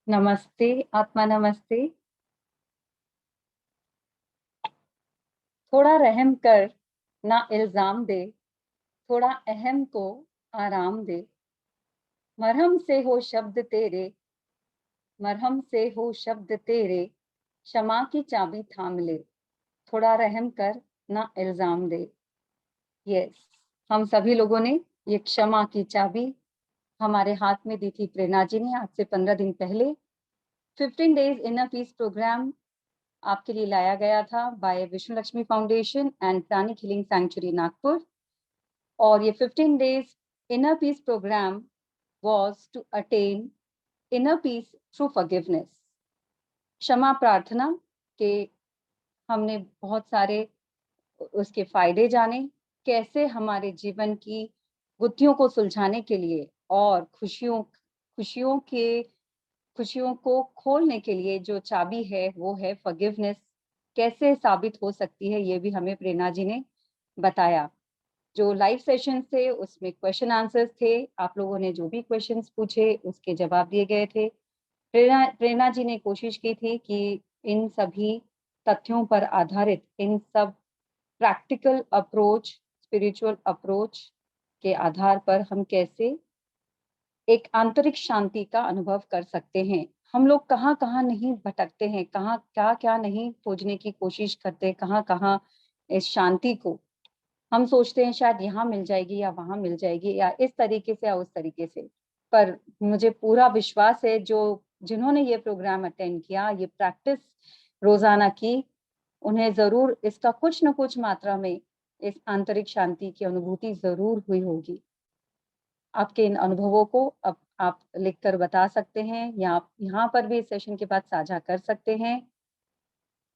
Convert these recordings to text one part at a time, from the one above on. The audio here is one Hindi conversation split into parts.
नमस्ते, आत्मा नमस्ते। थोड़ा रहम कर, ना इल्ज़ाम दे, थोड़ा अहम को आराम दे। मरहम से हो शब्द तेरे, मरहम से हो शब्द तेरे, क्षमा की चाबी थाम ले। थोड़ा रहम कर, ना इल्ज़ाम दे। यस, हम सभी लोगों ने ये क्षमा की चाबी हमारे हाथ में दी थी प्रेरणा जी ने आज से 15 दिन पहले। 15 डेज़ इनर पीस प्रोग्राम आपके लिए लाया गया था by Vishnu Lakshmi foundation and pranic healing sanctuary Nagpur. और ये 15 days inner peace programme was to attain inner peace through forgiveness. क्षमा प्रार्थना के हमने बहुत सारे उसके फायदे जाने, कैसे हमारे जीवन की गुत्थियों को सुलझाने के लिए और खुशियों के खुशियों को खोलने के लिए जो चाबी है वो है फॉरगिवनेस। कैसे साबित हो सकती है ये भी हमें प्रेरणा जी ने बताया। जो लाइव सेशन थे उसमें क्वेश्चन आंसर्स थे। आप लोगों ने जो भी क्वेश्चंस पूछे उसके जवाब दिए गए थे। प्रेरणा प्रेरणा जी ने कोशिश की थी कि इन सभी तथ्यों पर आधारित इन सब प्रैक्टिकल अप्रोच, स्पिरिचुअल अप्रोच के आधार पर हम कैसे एक आंतरिक शांति का अनुभव कर सकते हैं। हम लोग कहाँ-कहाँ नहीं भटकते हैं, कहाँ क्या-क्या नहीं खोजने की कोशिश करते, कहाँ-कहाँ इस शांति को हम सोचते हैं शायद यहाँ मिल जाएगी या वहाँ मिल जाएगी या इस तरीके से या उस तरीके से। पर मुझे पूरा विश्वास है जो जिन्होंने ये प्रोग्राम अटेंड किया, ये प्रैक्टिस रोज़ाना की, उन्हें ज़रूर इसका कुछ न कुछ मात्रा में इस आंतरिक शांति की अनुभूति ज़रूर हुई होगी। आपके इन अनुभवों को अब आप लिख कर बता सकते हैं या आप यहाँ पर भी इस सेशन के बाद साझा कर सकते हैं।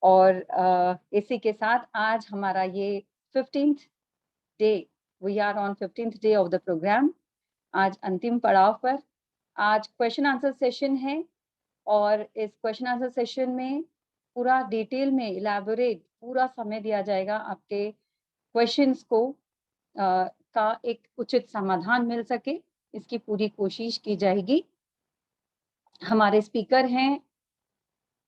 और इसी के साथ आज हमारा ये 15th day, we are on 15th day of the program. आज अंतिम पड़ाव पर आज क्वेश्चन आंसर सेशन है और इस क्वेश्चन आंसर सेशन में पूरा डिटेल में इलैबोरेट पूरा समय दिया जाएगा आपके क्वेश्चंस को का एक उचित समाधान मिल सके, इसकी पूरी कोशिश की जाएगी। हमारे स्पीकर हैं,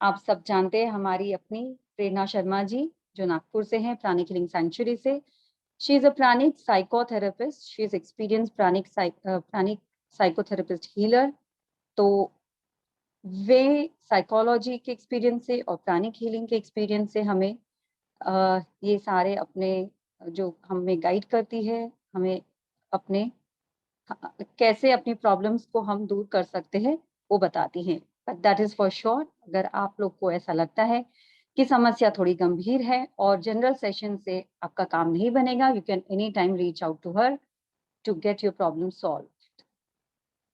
आप सब जानते हैं हमारी अपनी प्रेरणा शर्मा जी, जो नागपुर से हैं, प्राणिक हीलिंग सैंक्चुरी से। She is a pranic psychotherapist. She is experienced pranic psychotherapist healer. तो वे साइकोलॉजी के एक्सपीरियंस से और प्राणिक हीलिंग के एक्सपीरियंस से हमें ये सारे अपने जो हमें गाइड करती है, हमें अपने कैसे अपनी प्रॉब्लम्स को हम दूर कर सकते हैं, वो बताती हैं। But that is for sure अगर आप लोग को ऐसा लगता है कि समस्या थोड़ी गंभीर है और जनरल सेशन से आपका काम नहीं बनेगा, you can anytime reach out to her to get your problem solved.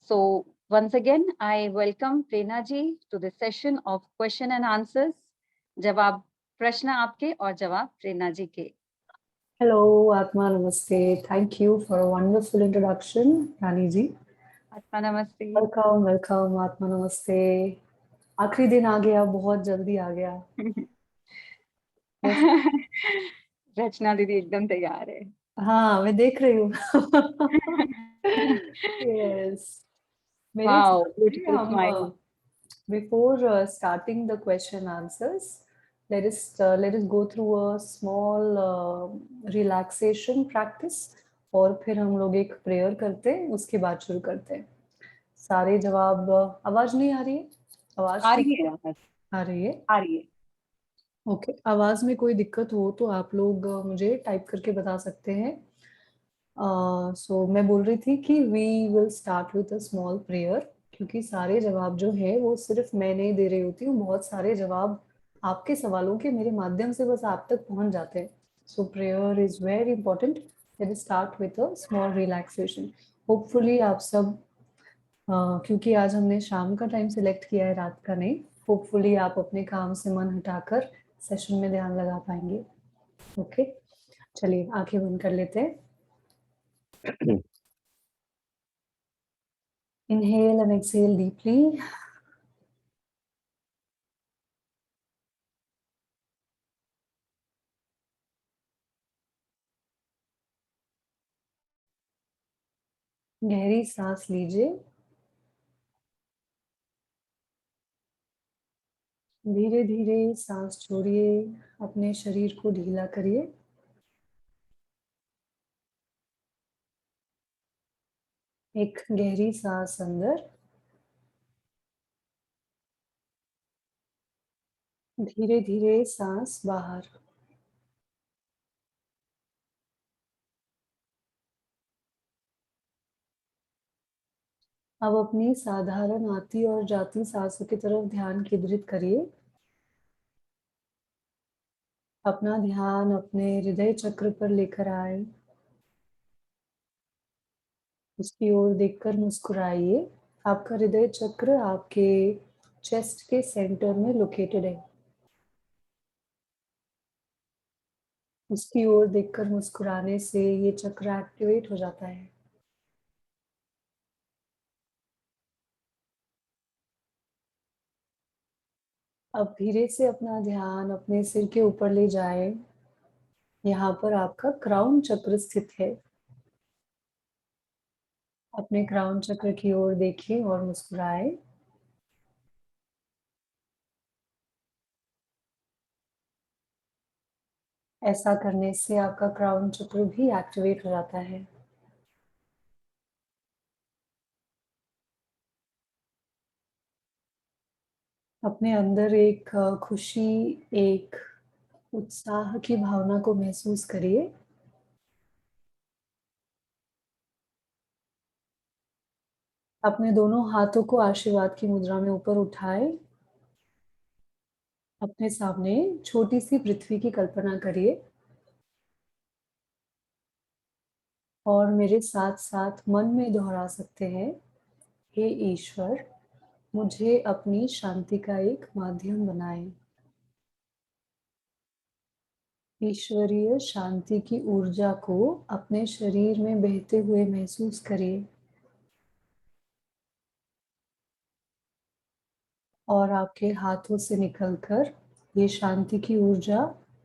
So once again, I welcome Prerna ji to this session of question and answers. जवाब प्रश्न आपके और जवाब प्रेरणा जी के। Hello, Atma Namaste. Thank you for a wonderful introduction, Rani ji. आत्मा नमस्ते। Welcome, welcome, Atma Namaste. आखिरी दिन आ गया, बहुत जल्दी आ गया। Yes. रचना दीदी एकदम तैयार है। हाँ, मैं देख रही हूँ। Yes. मेरे वाओ, हिसाब से ब्यूटीफुल हम smile. before starting the question answers, let us go through a small relaxation practice और फिर हम लोग एक प्रेयर करते हैं, उसके बाद शुरू करते हैं। सारे जवाब आवाज नहीं आ रही है? आवाज आ ठीक रही है है? आवाज। आ रही है? आ रही है। ओके, आवाज में कोई दिक्कत हो तो आप लोग मुझे टाइप करके बता सकते हैं। सो मैं बोल रही थी कि we will start with a small prayer, क्योंकि सारे जवाब जो है वो सिर्फ मैं नहीं दे रही होती हूँ, बहुत सारे जवाब आपके सवालों के मेरे माध्यम से बस आप तक पहुंच जाते हैं। So prayer is very important. Let start with a small relaxation. Hopefully आप सब क्योंकि आज हमने शाम का टाइम सिलेक्ट किया है, रात का नहीं। होपफुली आप अपने काम से मन हटाकर सेशन में ध्यान लगा पाएंगे। ओके, चलिए आंखें बंद कर लेते हैं। Inhale and exhale deeply. गहरी सांस लीजिए धीरे धीरे सांस छोड़िए, अपने शरीर को ढीला करिए। एक गहरी सांस अंदर, धीरे धीरे सांस बाहर। अब अपनी साधारण आती और जाती सांसों की तरफ ध्यान केंद्रित करिए। अपना ध्यान अपने हृदय चक्र पर लेकर आए, उसकी ओर देखकर मुस्कुराइए। आपका हृदय चक्र आपके चेस्ट के सेंटर में लोकेटेड है। उसकी ओर देखकर मुस्कुराने से ये चक्र एक्टिवेट हो जाता है। अब धीरे से अपना ध्यान अपने सिर के ऊपर ले जाएं। यहाँ पर आपका क्राउन चक्र स्थित है। अपने क्राउन चक्र की ओर देखिए और मुस्कुराएं। ऐसा करने से आपका क्राउन चक्र भी एक्टिवेट हो जाता है। अपने अंदर एक खुशी, एक उत्साह की भावना को महसूस करिए। अपने दोनों हाथों को आशीर्वाद की मुद्रा में ऊपर उठाएं। अपने सामने छोटी सी पृथ्वी की कल्पना करिए और मेरे साथ साथ मन में दोहरा सकते हैं, हे ईश्वर, मुझे अपनी शांति का एक माध्यम बनाएं। ईश्वरीय शांति की ऊर्जा को अपने शरीर में बहते हुए महसूस करिए और आपके हाथों से निकलकर ये शांति की ऊर्जा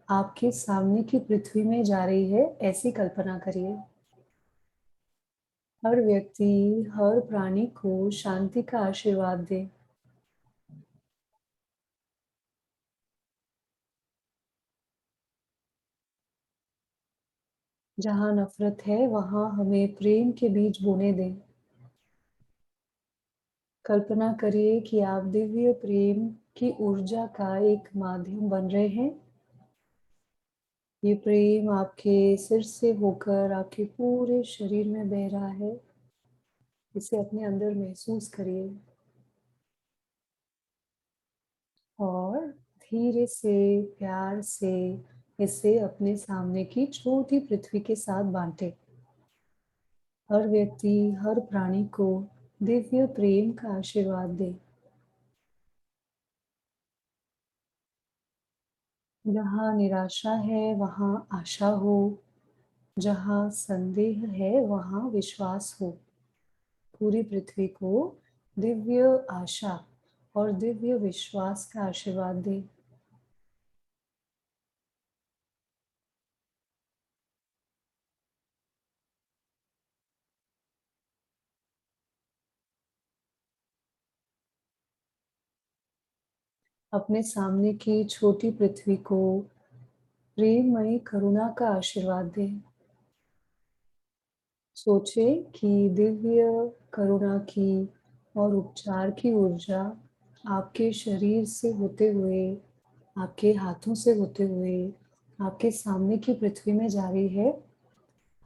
आपके सामने की पृथ्वी में जा रही है, ऐसी कल्पना करिए। हर व्यक्ति, हर प्राणी को शांति का आशीर्वाद दे। जहाँ नफरत है, वहाँ हमें प्रेम के बीज बोने दें। कल्पना करिए कि आप दिव्य प्रेम की ऊर्जा का एक माध्यम बन रहे हैं। ये प्रेम आपके सिर से होकर आपके पूरे शरीर में बह रहा है। इसे अपने अंदर महसूस करिए और धीरे से, प्यार से इसे अपने सामने की छोटी पृथ्वी के साथ बांटें। हर व्यक्ति, हर प्राणी को दिव्य प्रेम का आशीर्वाद दे। जहाँ निराशा है, वहाँ आशा हो। जहाँ संदेह है, वहाँ विश्वास हो। पूरी पृथ्वी को दिव्य आशा और दिव्य विश्वास का आशीर्वाद दे। अपने सामने की छोटी पृथ्वी को प्रेममयी करुणा का आशीर्वाद दें। सोचें कि दिव्य करुणा की और उपचार की ऊर्जा आपके शरीर से होते हुए, आपके हाथों से होते हुए, आपके सामने की पृथ्वी में जा रही है।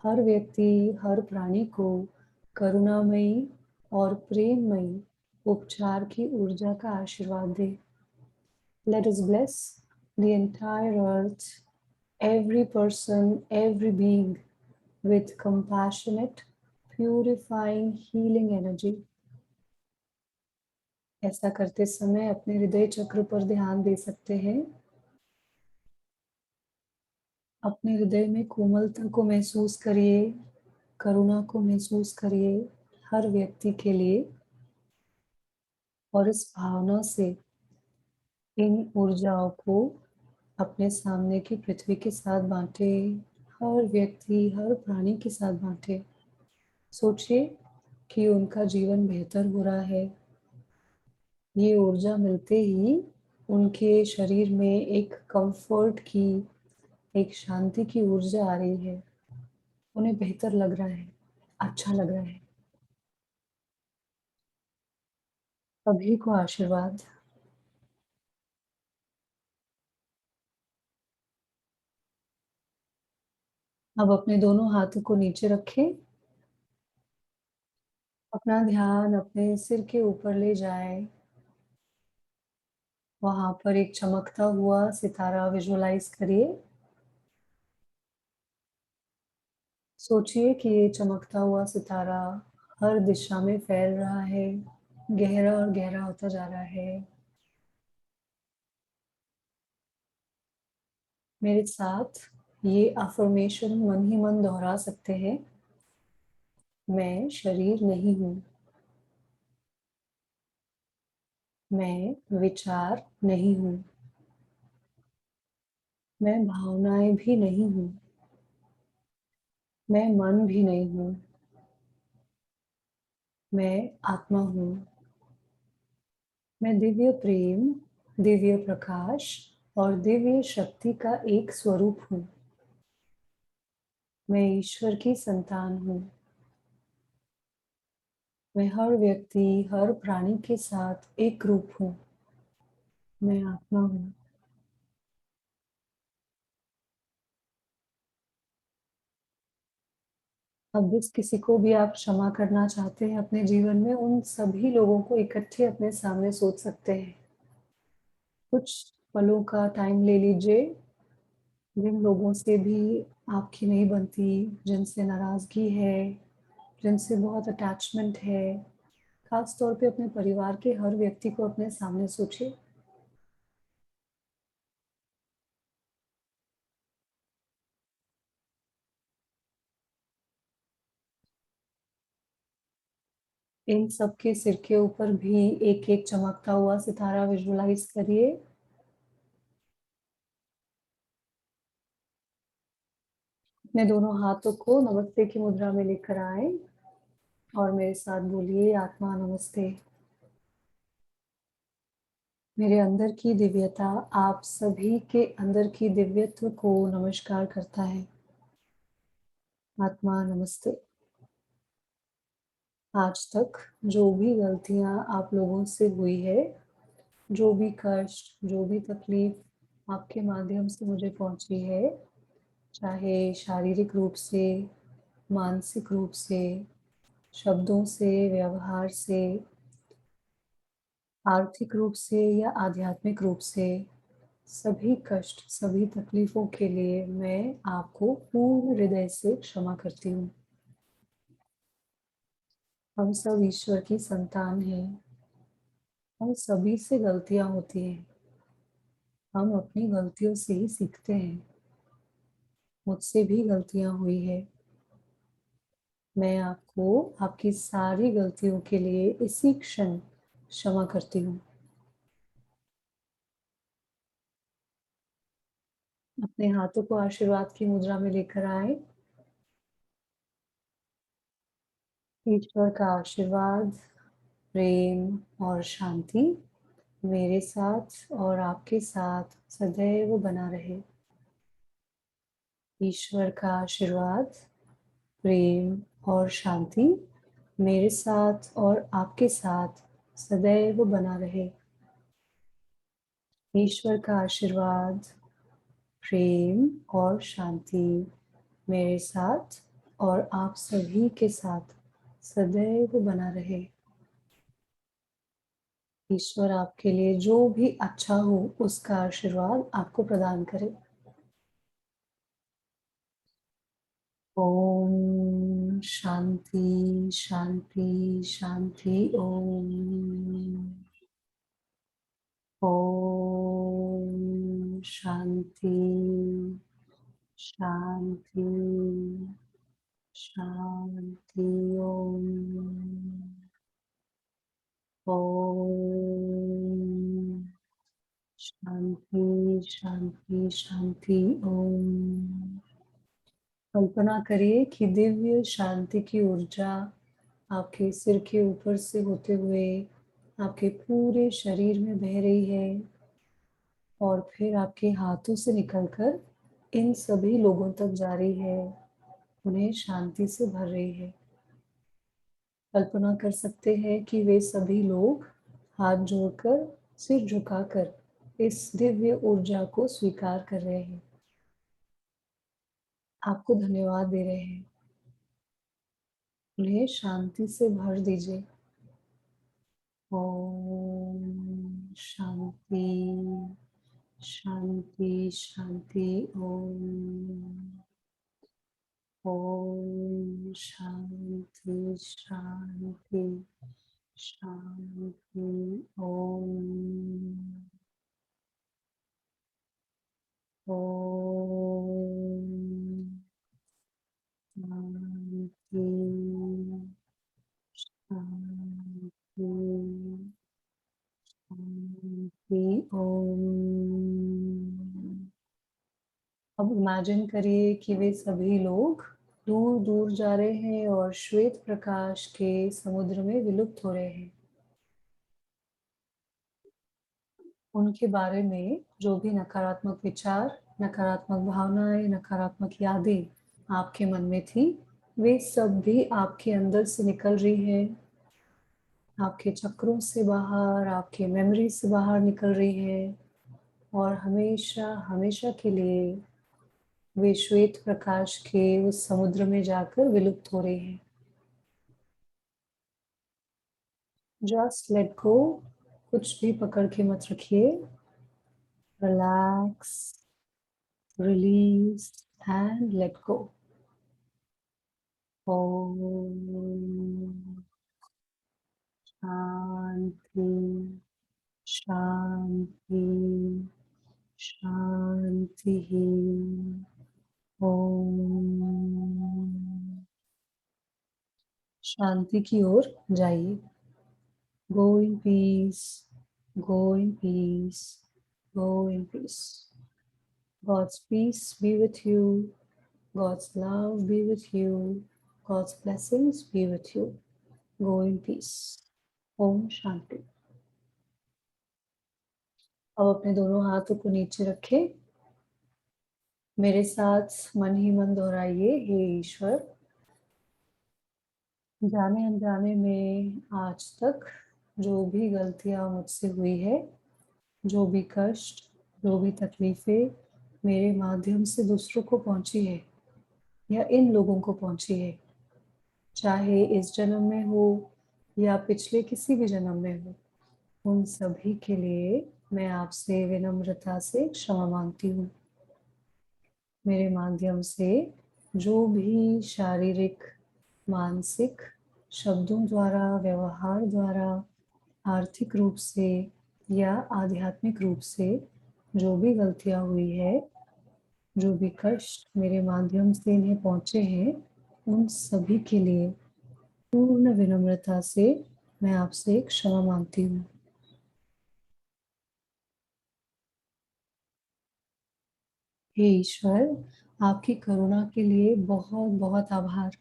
हर व्यक्ति, हर प्राणी को करुणामयी और प्रेममयी उपचार की ऊर्जा का आशीर्वाद दें। Let us bless the entire earth, every person, every being with compassionate, purifying, healing energy. ऐसा करते समय अपने हृदय चक्र पर ध्यान दे सकते हैं। अपने हृदय में कोमलता को महसूस करिए, करुणा को महसूस करिए हर व्यक्ति के लिए और इस भावना से इन ऊर्जाओं को अपने सामने की पृथ्वी के साथ बांटे। हर व्यक्ति, हर प्राणी के साथ बांटे। सोचिए कि उनका जीवन बेहतर हो रहा है। ये ऊर्जा मिलते ही उनके शरीर में एक कंफर्ट की, एक शांति की ऊर्जा आ रही है। उन्हें बेहतर लग रहा है, अच्छा लग रहा है। सभी को आशीर्वाद। अब अपने दोनों हाथों को नीचे रखें। अपना ध्यान अपने सिर के ऊपर ले जाएँ। वहाँ पर एक चमकता हुआ सितारा विजुअलाइज़ करिए। सोचिए कि ये चमकता हुआ सितारा हर दिशा में फैल रहा है, गहरा और गहरा होता जा रहा है। मेरे साथ ये अफ़र्मेशन मन ही मन दोहरा सकते हैं। मैं शरीर नहीं हूँ। मैं विचार नहीं हूँ। मैं भावनाएँ भी नहीं हूँ। मैं मन भी नहीं हूँ। मैं आत्मा हूँ। मैं दिव्य प्रेम, दिव्य प्रकाश और दिव्य शक्ति का एक स्वरूप हूँ। मैं ईश्वर की संतान हूँ। मैं हर व्यक्ति, हर प्राणी के साथ एक रूप हूँ। मैं आत्मा हूँ। अब जिस किसी को भी आप क्षमा करना चाहते हैं अपने जीवन में, उन सभी लोगों को इकट्ठे अपने सामने सोच सकते हैं। कुछ पलों का टाइम ले लीजिए, जिन लोगों से भी आपकी नहीं बनती, जिनसे नाराज़गी है, जिनसे बहुत अटैचमेंट है, खास तौर पे अपने परिवार के हर व्यक्ति को अपने सामने सोचिए। इन सब के सिर के ऊपर भी एक-एक चमकता हुआ सितारा विजुअलाइज़ करिए। अपने दोनों हाथों को नमस्ते की मुद्रा में लेकर आएँ और मेरे साथ बोलिए आत्मा नमस्ते। मेरे अंदर की दिव्यता आप सभी के अंदर की दिव्यत्व को नमस्कार करता है। आत्मा नमस्ते। आज तक जो भी गलतियाँ आप लोगों से हुई है, जो भी कष्ट, जो भी तकलीफ आपके माध्यम से मुझे पहुँची है, चाहे शारीरिक रूप से, मानसिक रूप से, शब्दों से, व्यवहार से, आर्थिक रूप से या आध्यात्मिक रूप से, सभी कष्ट, सभी तकलीफ़ों के लिए मैं आपको पूर्ण हृदय से क्षमा करती हूँ। हम सब ईश्वर की संतान हैं। हम सभी से गलतियाँ होती हैं। हम अपनी गलतियों से ही सीखते हैं। मुझसे भी गलतियाँ हुई है। मैं आपको आपकी सारी गलतियों के लिए इसी क्षण क्षमा करती हूँ। अपने हाथों को आशीर्वाद की मुद्रा में लेकर आएँ। ईश्वर का आशीर्वाद, प्रेम और शांति मेरे साथ और आपके साथ सदैव बना रहे। ईश्वर का आशीर्वाद, प्रेम और शांति मेरे साथ और आपके साथ सदैव बना रहे। ईश्वर का आशीर्वाद, प्रेम और शांति मेरे साथ और आप सभी के साथ सदैव बना रहे। ईश्वर आपके लिए जो भी अच्छा हो उसका आशीर्वाद आपको प्रदान करे। ओम शांति शांति शांति। ओम ओम शांति शांति शांति। ओम ओम शांति शांति शांति। ओम। कल्पना करिए कि दिव्य शांति की ऊर्जा आपके सिर के ऊपर से होते हुए आपके पूरे शरीर में बह रही है। और फिर आपके हाथों से निकलकर इन सभी लोगों तक जा रही है, उन्हें शांति से भर रही है। कल्पना कर सकते हैं कि वे सभी लोग हाथ जोड़कर, सिर झुकाकर इस दिव्य ऊर्जा को स्वीकार कर रहे हैं, आपको धन्यवाद दे रहे हैं। उन्हें शांति से भर दीजिए। ओम शांति शांति शांति। ओम ओम शांति शांति शांति। ओम ओम शांति शांति शांति। ओम। अब इमेजिन करिए कि वे सभी लोग दूर दूर जा रहे हैं और श्वेत प्रकाश के समुद्र में विलुप्त हो रहे हैं। उनके बारे में जो भी नकारात्मक विचार, नकारात्मक भावनाएं, नकारात्मक यादें आपके मन में थी, वे सब भी आपके अंदर से निकल रही हैं, आपके चक्रों से बाहर, आपके मेमोरी से बाहर निकल रही हैं और हमेशा हमेशा के लिए वे श्वेत प्रकाश के उस समुद्र में जाकर विलुप्त हो रही हैं। जस्ट लेट गो, कुछ भी पकड़ के मत रखिए। Relax, release and let go. Om शांति शांति शांति। ओम शांति की ओर जाइए। Go in peace, go in peace, go in peace. God's peace be with you. God's love be with you. God's blessings be with you. Go in peace. Om Shanti. अब अपने दोनों हाथों को नीचे रखें। मेरे साथ मन ही मन दोहराइए, हे ईश्वर, जाने अनजाने में आज तक जो भी गलतियां मुझसे हुई है, जो भी कष्ट, जो भी तकलीफें मेरे माध्यम से दूसरों को पहुंची है या इन लोगों को पहुंची है, चाहे इस जन्म में हो या पिछले किसी भी जन्म में हो, उन सभी के लिए मैं आपसे विनम्रता से क्षमा मांगती हूँ। मेरे माध्यम से जो भी शारीरिक, मानसिक, शब्दों द्वारा, व्यवहार द्वारा, आर्थिक रूप से या आध्यात्मिक रूप से जो भी गलतियां हुई है, जो भी कष्ट मेरे माध्यम से इन्हें पहुंचे हैं, उन सभी के लिए पूर्ण विनम्रता से मैं आपसे क्षमा मांगती हूँ। हे ईश्वर, आपकी करुणा के लिए बहुत बहुत आभार।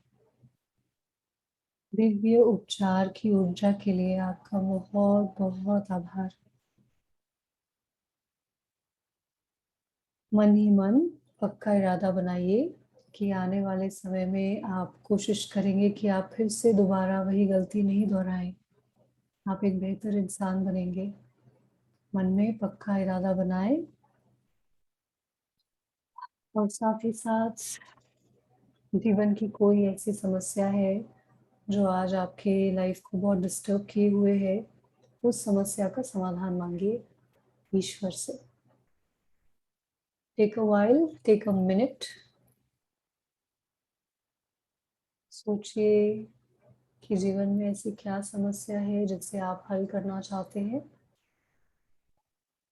दिव्य उपचार की ऊर्जा के लिए आपका बहुत बहुत आभार। मन ही मन पक्का इरादा बनाइए कि आने वाले समय में आप कोशिश करेंगे कि आप फिर से दोबारा वही गलती नहीं दोहराएं। आप एक बेहतर इंसान बनेंगे। मन में पक्का इरादा बनाएं और साथ ही साथ जीवन की कोई ऐसी समस्या है जो आज आपके लाइफ को बहुत डिस्टर्ब किए हुए है, उस समस्या का समाधान मांगिए ईश्वर से। Take a while, take a minute, सोचिए कि जीवन में ऐसी क्या समस्या है जिसे आप हल करना चाहते हैं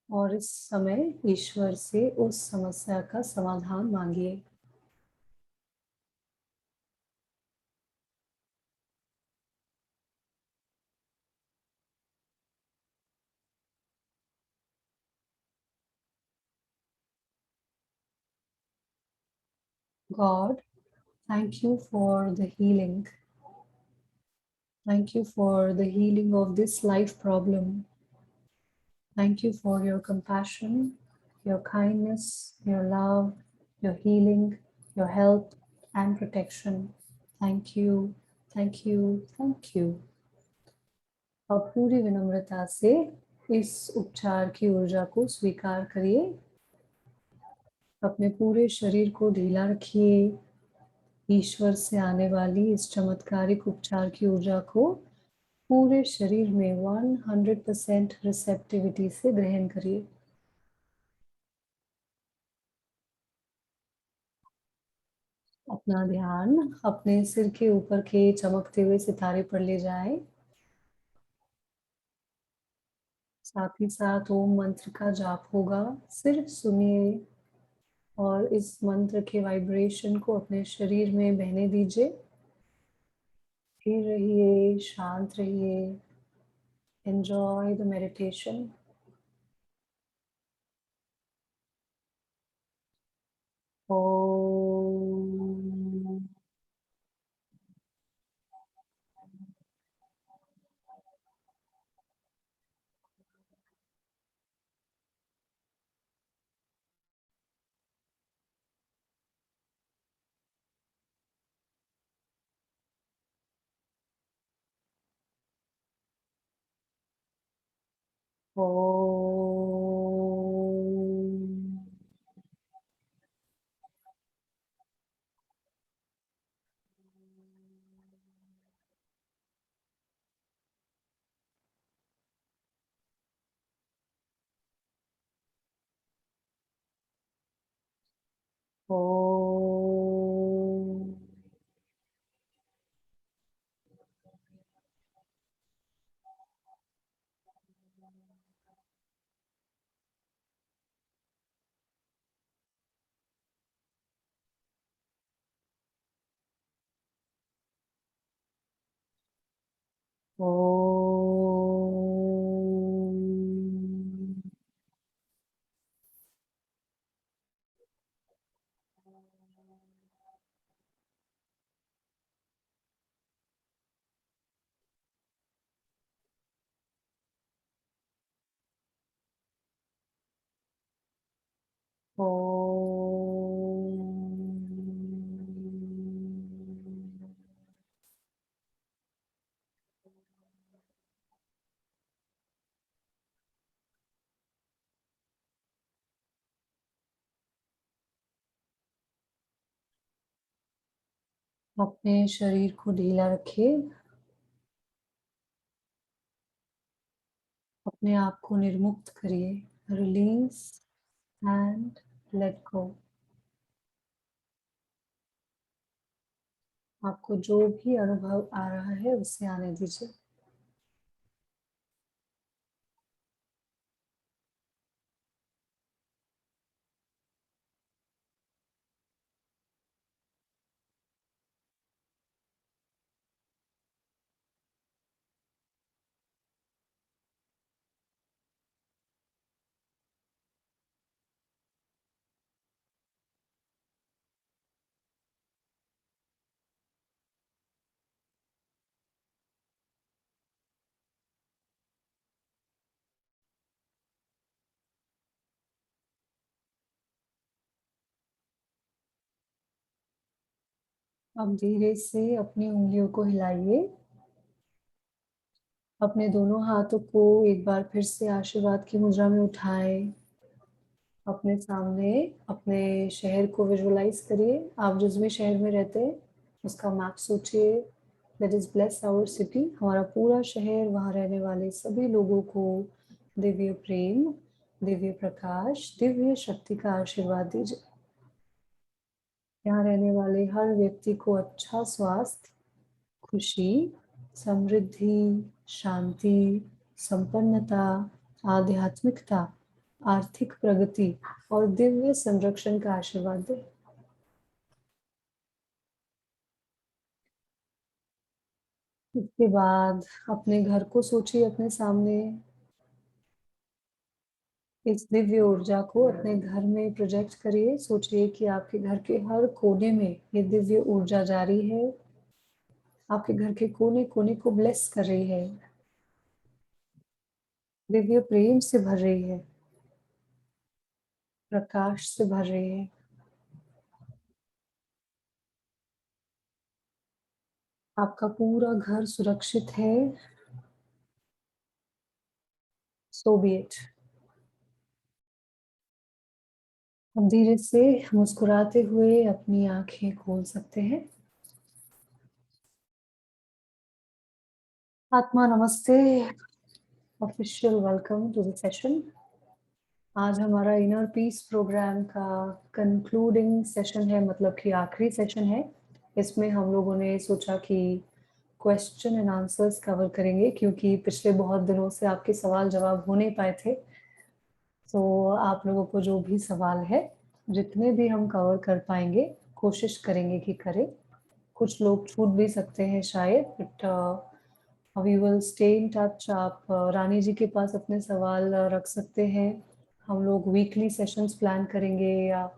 और इस समय ईश्वर से उस समस्या का समाधान मांगिए। God, thank you for the healing. Thank you for the healing of this life problem. Thank you for your compassion. your kindness, your love, your healing, your health and protection. Thank you, thank you, thank you. अब पूरी विनम्रता से इस उपचार की ऊर्जा को स्वीकार करिए। अपने पूरे शरीर को ढीला रखिए। ईश्वर से आने वाली इस चमत्कारिक उपचार की ऊर्जा को पूरे शरीर में 100% रिसेप्टिविटी से ग्रहण करिए। अपना ध्यान अपने सिर के ऊपर के चमकते हुए सितारे पर ले जाएं। साथ ही साथ ओम मंत्र का जाप होगा, सिर्फ सुनिए और इस मंत्र के वाइब्रेशन को अपने शरीर में बहने दीजिए। स्थिर रहिए, शांत रहिए। Enjoy the meditation. Om. Om. Om. Om. Om. अपने शरीर को ढीला रखिए। अपने आप को निर्मुक्त करिए। रिलीज एंड लेट गो। आपको जो भी अनुभव आ रहा है उसे आने दीजिए। अब धीरे से अपनी उंगलियों को हिलाइए। अपने दोनों हाथों को एक बार फिर से आशीर्वाद की मुद्रा में उठाएं। अपने सामने अपने शहर को विजुअलाइज करिए। आप जिस भी शहर में रहते हैं उसका मैप सोचिए। That is bless our city. हमारा पूरा शहर, वहाँ रहने वाले सभी लोगों को दिव्य प्रेम, दिव्य प्रकाश, दिव्य शक्ति का आशीर्वाद दीजिए। यहाँ रहने वाले हर व्यक्ति को अच्छा स्वास्थ्य, खुशी, समृद्धि, शांति, संपन्नता, आध्यात्मिकता, आर्थिक प्रगति और दिव्य संरक्षण का आशीर्वाद दे। इसके बाद अपने घर को सोचिए अपने सामने। इस दिव्य ऊर्जा को अपने घर में प्रोजेक्ट करिए। सोचिए कि आपके घर के हर कोने में ये दिव्य ऊर्जा जारी है। आपके घर के कोने कोने को ब्लेस कर रही है, दिव्य प्रेम से भर रही है। प्रकाश से भर रही है। आपका पूरा घर सुरक्षित है। सो बी इट। अब धीरे से मुस्कुराते हुए अपनी आंखें खोल सकते हैं। आत्मा नमस्ते। Official welcome to the session. आज हमारा इनर पीस प्रोग्राम का कंक्लूडिंग सेशन है, मतलब कि आखिरी सेशन है। इसमें हम लोगों ने सोचा कि क्वेश्चन एंड आंसर्स कवर करेंगे, क्योंकि पिछले बहुत दिनों से आपके सवाल जवाब हो नहीं पाए थे। तो आप लोगों को जो भी सवाल है, जितने भी हम कवर कर पाएंगे कोशिश करेंगे कि करें। कुछ लोग छूट भी सकते हैं शायद, but we will stay in touch. आप रानी जी के पास अपने सवाल रख सकते हैं। हम लोग वीकली सेशंस प्लान करेंगे, या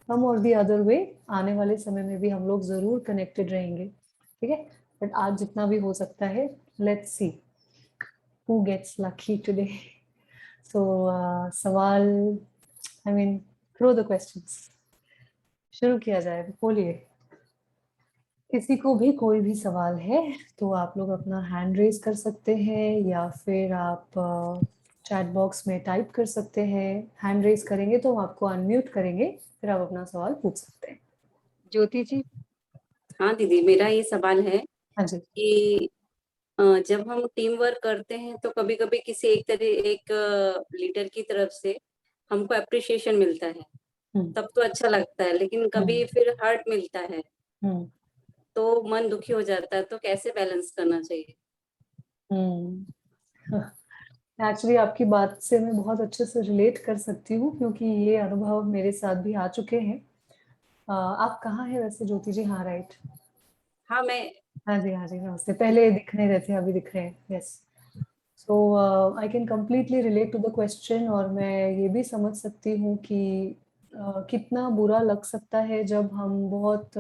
हम और दी अदर वे आने वाले समय में भी हम लोग ज़रूर कनेक्टेड रहेंगे, ठीक है। बट आज जितना भी हो सकता है, let's see who gets lucky today. So सवाल, I mean throw the questions. शुरू किया जाए, बोलिए। किसी को भी कोई भी सवाल है तो आप लोग अपना हैंड रेज कर सकते हैं, या फिर आप चैट बॉक्स में टाइप कर सकते हैं। हैंड रेज करेंगे तो हम आपको अनम्यूट करेंगे, फिर आप अपना सवाल पूछ सकते हैं। ज्योति जी। हाँ दीदी, मेरा ये सवाल है हाँ जी। कि जब हम टीम वर्क करते हैं तो कभी कभी किसी एक लीडर की तरफ से हमको अप्रिशिएशन मिलता है, तब तो अच्छा लगता है, लेकिन कभी फिर हर्ट मिलता है तो मन दुखी हो जाता है, तो कैसे बैलेंस करना चाहिए? एक्चुअली आपकी बात से मैं बहुत अच्छे से रिलेट कर सकती हूँ, क्योंकि ये अनुभव मेरे साथ भी आ चुके हैं। आप कहाँ हैं वैसे ज्योति जी? हाँ, राइट। हाँ मैं हाँ जी, हाँ जी, नमस्ते। पहले दिख नहीं रहे थे, अभी दिख रहे हैं। Yes. So I can completely relate to the question, और मैं ये भी समझ सकती हूँ कि कितना बुरा लग सकता है जब हम बहुत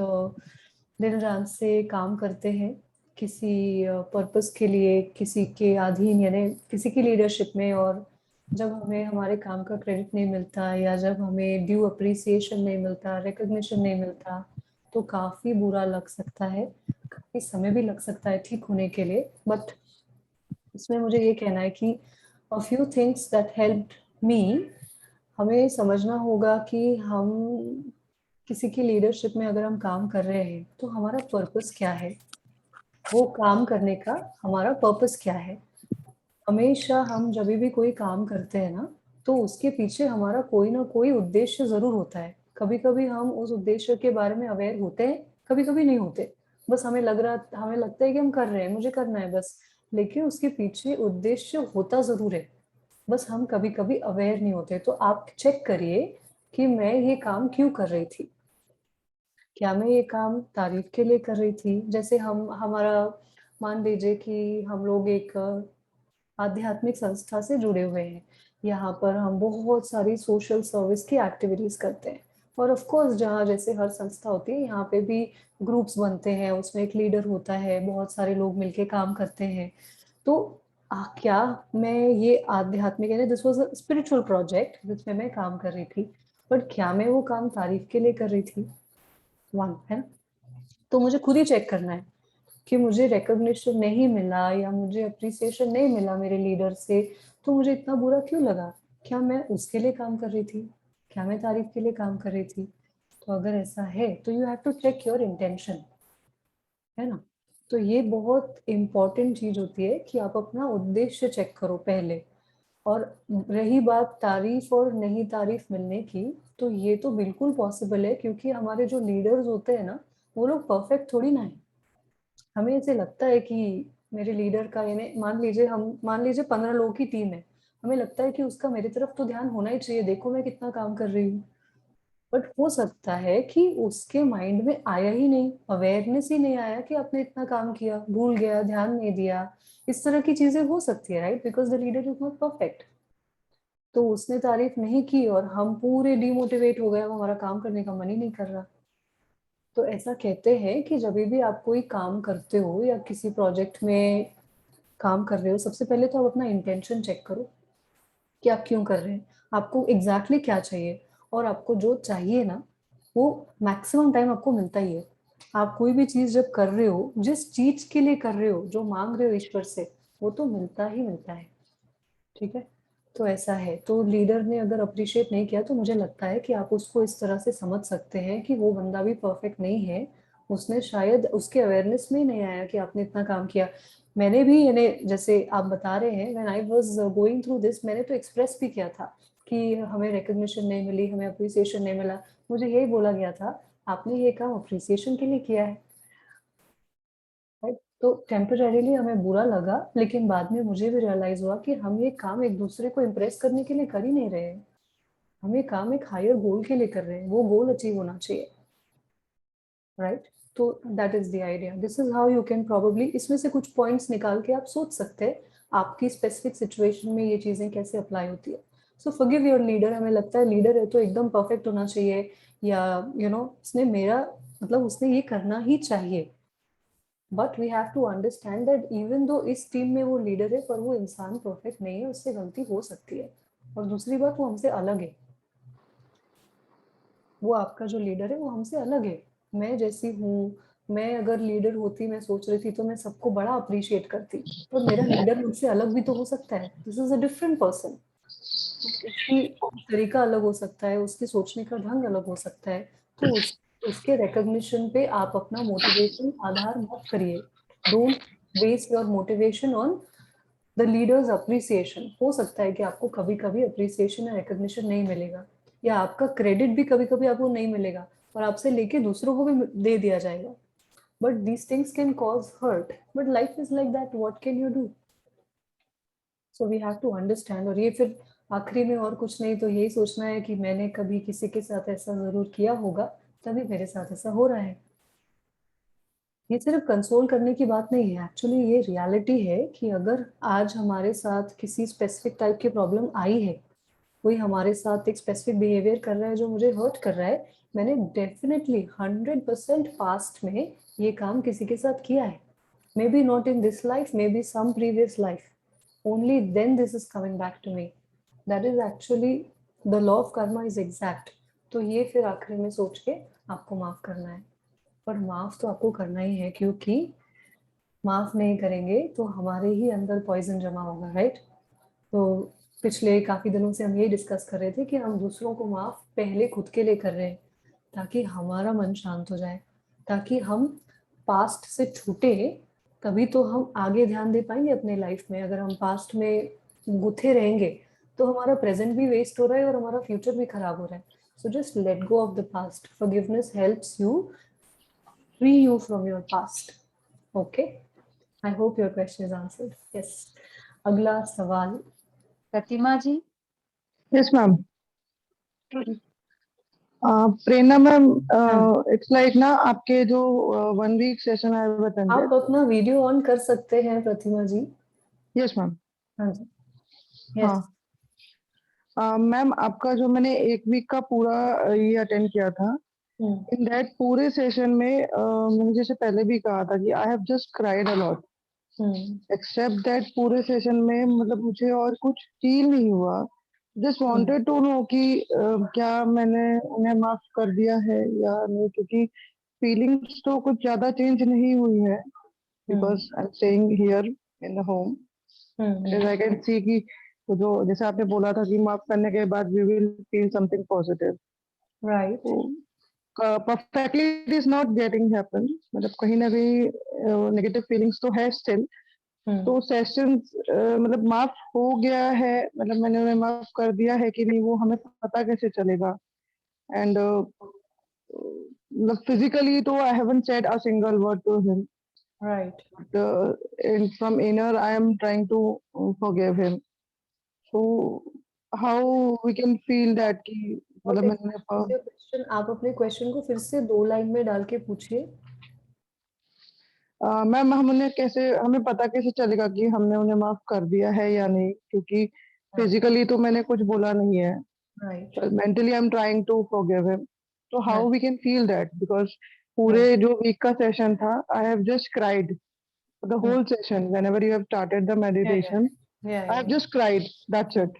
दिल जान से काम करते हैं किसी पर्पस के लिए, किसी के अधीन, यानी किसी की लीडरशिप में, और जब हमें हमारे काम का क्रेडिट नहीं मिलता, या जब हमें ड्यू अप्रिसिएशन नहीं मिलता, रिकग्निशन नहीं मिलता, तो काफ़ी बुरा लग सकता है। काफ़ी समय भी लग सकता है ठीक होने के लिए। बट इसमें मुझे ये कहना है कि a few things that helped me, हमें समझना होगा कि हम किसी की लीडरशिप में अगर हम काम कर रहे हैं तो हमारा पर्पस क्या है, वो काम करने का हमारा पर्पस क्या है। हमेशा हम जब भी कोई काम करते हैं ना, तो उसके पीछे हमारा कोई ना कोई उद्देश्य ज़रूर होता है। कभी-कभी हम उस उद्देश्य के बारे में अवेयर होते हैं, कभी-कभी नहीं होते। बस हमें लगता है कि हम कर रहे हैं, मुझे करना है बस, लेकिन उसके पीछे उद्देश्य होता ज़रूर है। बस हम कभी-कभी अवेयर नहीं होते। तो आप चेक करिए कि मैं ये काम क्यों कर रही थी? क्या मैं ये काम तारीफ़ के लिए कर रही थी? जैसे हमारा मान लीजिए कि हम लोग एक आध्यात्मिक संस्था से जुड़े हुए हैं। यहाँ पर हम बहुत सारी सोशल सर्विस की एक्टिविटीज़ करते हैं, और ऑफ कोर्स जहाँ जैसे हर संस्था होती है, यहाँ पे भी ग्रुप्स बनते हैं, उसमें एक लीडर होता है, बहुत सारे लोग मिलके काम करते हैं। तो क्या मैं ये आध्यात्मिक, यानी this was a spiritual project जिसमें मैं काम कर रही थी, बट क्या मैं वो काम तारीफ़ के लिए कर रही थी? 1 है ना? तो मुझे खुद ही चेक करना है कि मुझे रिकॉग्निशन नहीं मिला, या मुझे एप्रिसिएशन नहीं मिला मेरे लीडर से, तो मुझे इतना बुरा क्यों लगा? क्या मैं उसके लिए काम कर रही थी? क्या मैं तारीफ़ के लिए काम कर रही थी? तो अगर ऐसा है, तो you have to check your intention, है ना? तो ये बहुत इम्पोर्टेंट चीज़ होती है कि आप अपना उद्देश्य चेक करो पहले। और रही बात तारीफ़ और नहीं तारीफ़ मिलने की, तो ये तो बिल्कुल पॉसिबल है, क्योंकि हमारे जो लीडर्स होते हैं ना, वो लोग परफेक्ट थोड़ी ना हैं। हमें ऐसे लगता है कि मेरे लीडर का, यानी मान लीजिए 15 लोगों की टीम है। हमें लगता है कि उसका मेरी तरफ तो ध्यान होना ही चाहिए, देखो मैं कितना काम कर रही हूँ। बट हो सकता है कि उसके माइंड में आया ही नहीं, अवेयरनेस ही नहीं आया कि आपने इतना काम किया, भूल गया, ध्यान नहीं दिया। इस तरह की चीज़ें हो सकती है, right? Because the leader is not perfect. तो उसने तारीफ़ नहीं की और हम पूरे डिमोटिवेट हो गए, अब हमारा काम करने का मन ही नहीं कर रहा। तो ऐसा कहते हैं कि जभी भी आप कोई काम करते हो या किसी प्रोजेक्ट में काम कर रहे हो, सबसे पहले तो आप अपना इंटेंशन चेक करो कि आप क्यों कर रहे हैं? आपको एग्ज़ैक्टली क्या चाहिए? और आपको जो चाहिए ना वो मैक्सिमम टाइम आपको मिलता ही है। आप कोई भी चीज जब कर रहे हो, जिस चीज के लिए कर रहे हो, जो मांग रहे हो ईश्वर से, वो तो मिलता ही मिलता है। ठीक है, तो ऐसा है। तो लीडर ने अगर अप्रिशिएट नहीं किया तो मुझे लगता है कि आप उसको इस तरह से समझ सकते हैं कि वो बंदा भी परफेक्ट नहीं है, उसने शायद उसके अवेयरनेस में ही नहीं आया कि आपने इतना काम किया। मैंने भी, यानी जैसे आप बता रहे हैं, when I was going through this, मैंने तो एक्सप्रेस भी किया था कि हमें रिकग्निशन नहीं मिली, हमें अप्रिसिएशन नहीं मिला। मुझे यही बोला गया था, आपने ये काम अप्रिसिएशन के लिए किया है। राइट, तो टेम्परेरीली हमें बुरा लगा, लेकिन बाद में मुझे भी रियलाइज हुआ कि हम ये काम एक दूसरे को इम्प्रेस करने के लिए कर ही नहीं रहे हैं, हम ये काम एक हायर गोल के लिए कर रहे हैं, वो गोल अचीव होना चाहिए। राइट, तो that is the idea. This is how you can probably, इसमें से कुछ पॉइंट्स निकाल के आप सोच सकते हैं आपकी स्पेसिफिक सिचुएशन में ये चीजें कैसे अप्लाई होती है। सो फॉरगिव योर लीडर। हमें लगता है लीडर है तो एकदम परफेक्ट होना चाहिए, या उसने मेरा मतलब उसने ये करना ही चाहिए। But we have to understand that even though इस टीम में वो लीडर है, पर वो इंसान परफेक्ट नहीं है, उससे गलती हो सकती है। और दूसरी बात, वो हमसे अलग है। वो आपका जो लीडर है वो हमसे अलग है। मैं जैसी हूँ, मैं अगर लीडर होती, मैं सोच रही थी तो मैं सबको बड़ा अप्रिशिएट करती, पर मेरा लीडर मुझसे अलग भी तो हो सकता है। This is a different person. उसकी तरीका अलग हो सकता है, उसके सोचने का ढंग अलग हो सकता है। तो उसके रिकॉग्निशन पे आप अपना मोटिवेशन आधार मत करिए। Don't waste your motivation on the leaders appreciation. हो सकता है कि आपको कभी कभी अप्रिसिएशन या रिकॉग्निशन नहीं मिलेगा, या आपका क्रेडिट भी कभी कभी आपको नहीं मिलेगा, और आपसे लेके दूसरों को भी दे दिया जाएगा। But these things can cause hurt, but life is like that, what can you do. So we have to understand. और ये फिर आखिरी में और कुछ नहीं तो यही सोचना है कि मैंने कभी किसी के साथ ऐसा जरूर किया होगा, तभी मेरे साथ ऐसा हो रहा है। ये सिर्फ कंसोल करने की बात नहीं है, एक्चुअली ये रियलिटी है कि अगर आज हमारे साथ किसी स्पेसिफिक टाइप की प्रॉब्लम आई है, कोई हमारे साथ एक स्पेसिफिक बिहेवियर कर रहा है जो मुझे हर्ट कर रहा है, मैंने डेफिनेटली 100% पास्ट में ये काम किसी के साथ किया है। Maybe not in this life, maybe some previous life, only then this is coming back to me. That is actually the law of karma is exact. तो ये फिर आखिर में सोच के आपको माफ करना है। पर माफ तो आपको करना ही है, क्योंकि माफ नहीं करेंगे तो हमारे ही अंदर पॉइजन जमा होगा। राइट, तो पिछले काफी दिनों से हम यही डिस्कस कर रहे थे कि हम दूसरों को माफ पहले खुद के लिए कर रहे हैं, ताकि हमारा मन शांत हो जाए, ताकि हम पास्ट से छूटे, तभी तो हम आगे ध्यान दे पाएंगे अपने लाइफ में। अगर हम पास्ट में गुथे रहेंगे तो हमारा प्रेजेंट भी वेस्ट हो रहा है और हमारा फ्यूचर भी खराब हो रहा है। So just let go of the past. Forgiveness helps you free you from your past. Okay, I hope your question is answered. Yes, अगला सवाल। Pratima ji. Yes ma'am. Prerna ma'am, it's like ना आपके जो 1 वीक सेशन आई हैव आप अटेंडेड। अपना वीडियो ऑन कर सकते हैं प्रतिमा जी। Yes ma'am. हाँ जी, हाँ यस। मैम, आपका जो मैंने 1 वीक का पूरा ये अटेंड किया था, इन दैट पूरे सेशन में मैंने जैसे पहले भी कहा था कि I have just cried a lot. Except that पूरे सेशन में मतलब मुझे और कुछ फील नहीं हुआ। जस्ट वांटेड टू नो कि क्या मैंने उन्हें माफ कर दिया है या नहीं, क्योंकि फीलिंग्स तो कुछ ज्यादा चेंज नहीं हुई है, because I am staying here in the home. As I can see कि वो जो जैसे आपने बोला था कि माफ करने के बाद we will feel something positive. Right, perfectly it is not getting happen, मतलब कहीं ना कहीं नेगेटिव फीलिंग्स तो है स्टिल। तो सेशन मतलब माफ हो गया है, मतलब मैंने उन्हें माफ कर दिया है कि नहीं, वो हमें पता कैसे चलेगा? एंड मतलब फिजिकली तो I haven't said a single word to him, right. But from inner I am trying to forgive him. So how we can feel that कि मतलब मैंने क्वेश्चन, आप अपने क्वेश्चन को फिर से 2 लाइन में डाल के पूछिए। मैम हम उन्हें कैसे, हमें पता कैसे चलेगा कि हमने उन्हें माफ कर दिया है या नहीं, क्योंकि फिजिकली तो मैंने कुछ बोला नहीं है, right, mentally I'm trying to forgive him. So how Right. we can feel that? Because पूरे जो वीक का सेशन था, I have just cried for the whole session. Whenever you have started the meditation, I have just cried. That's it.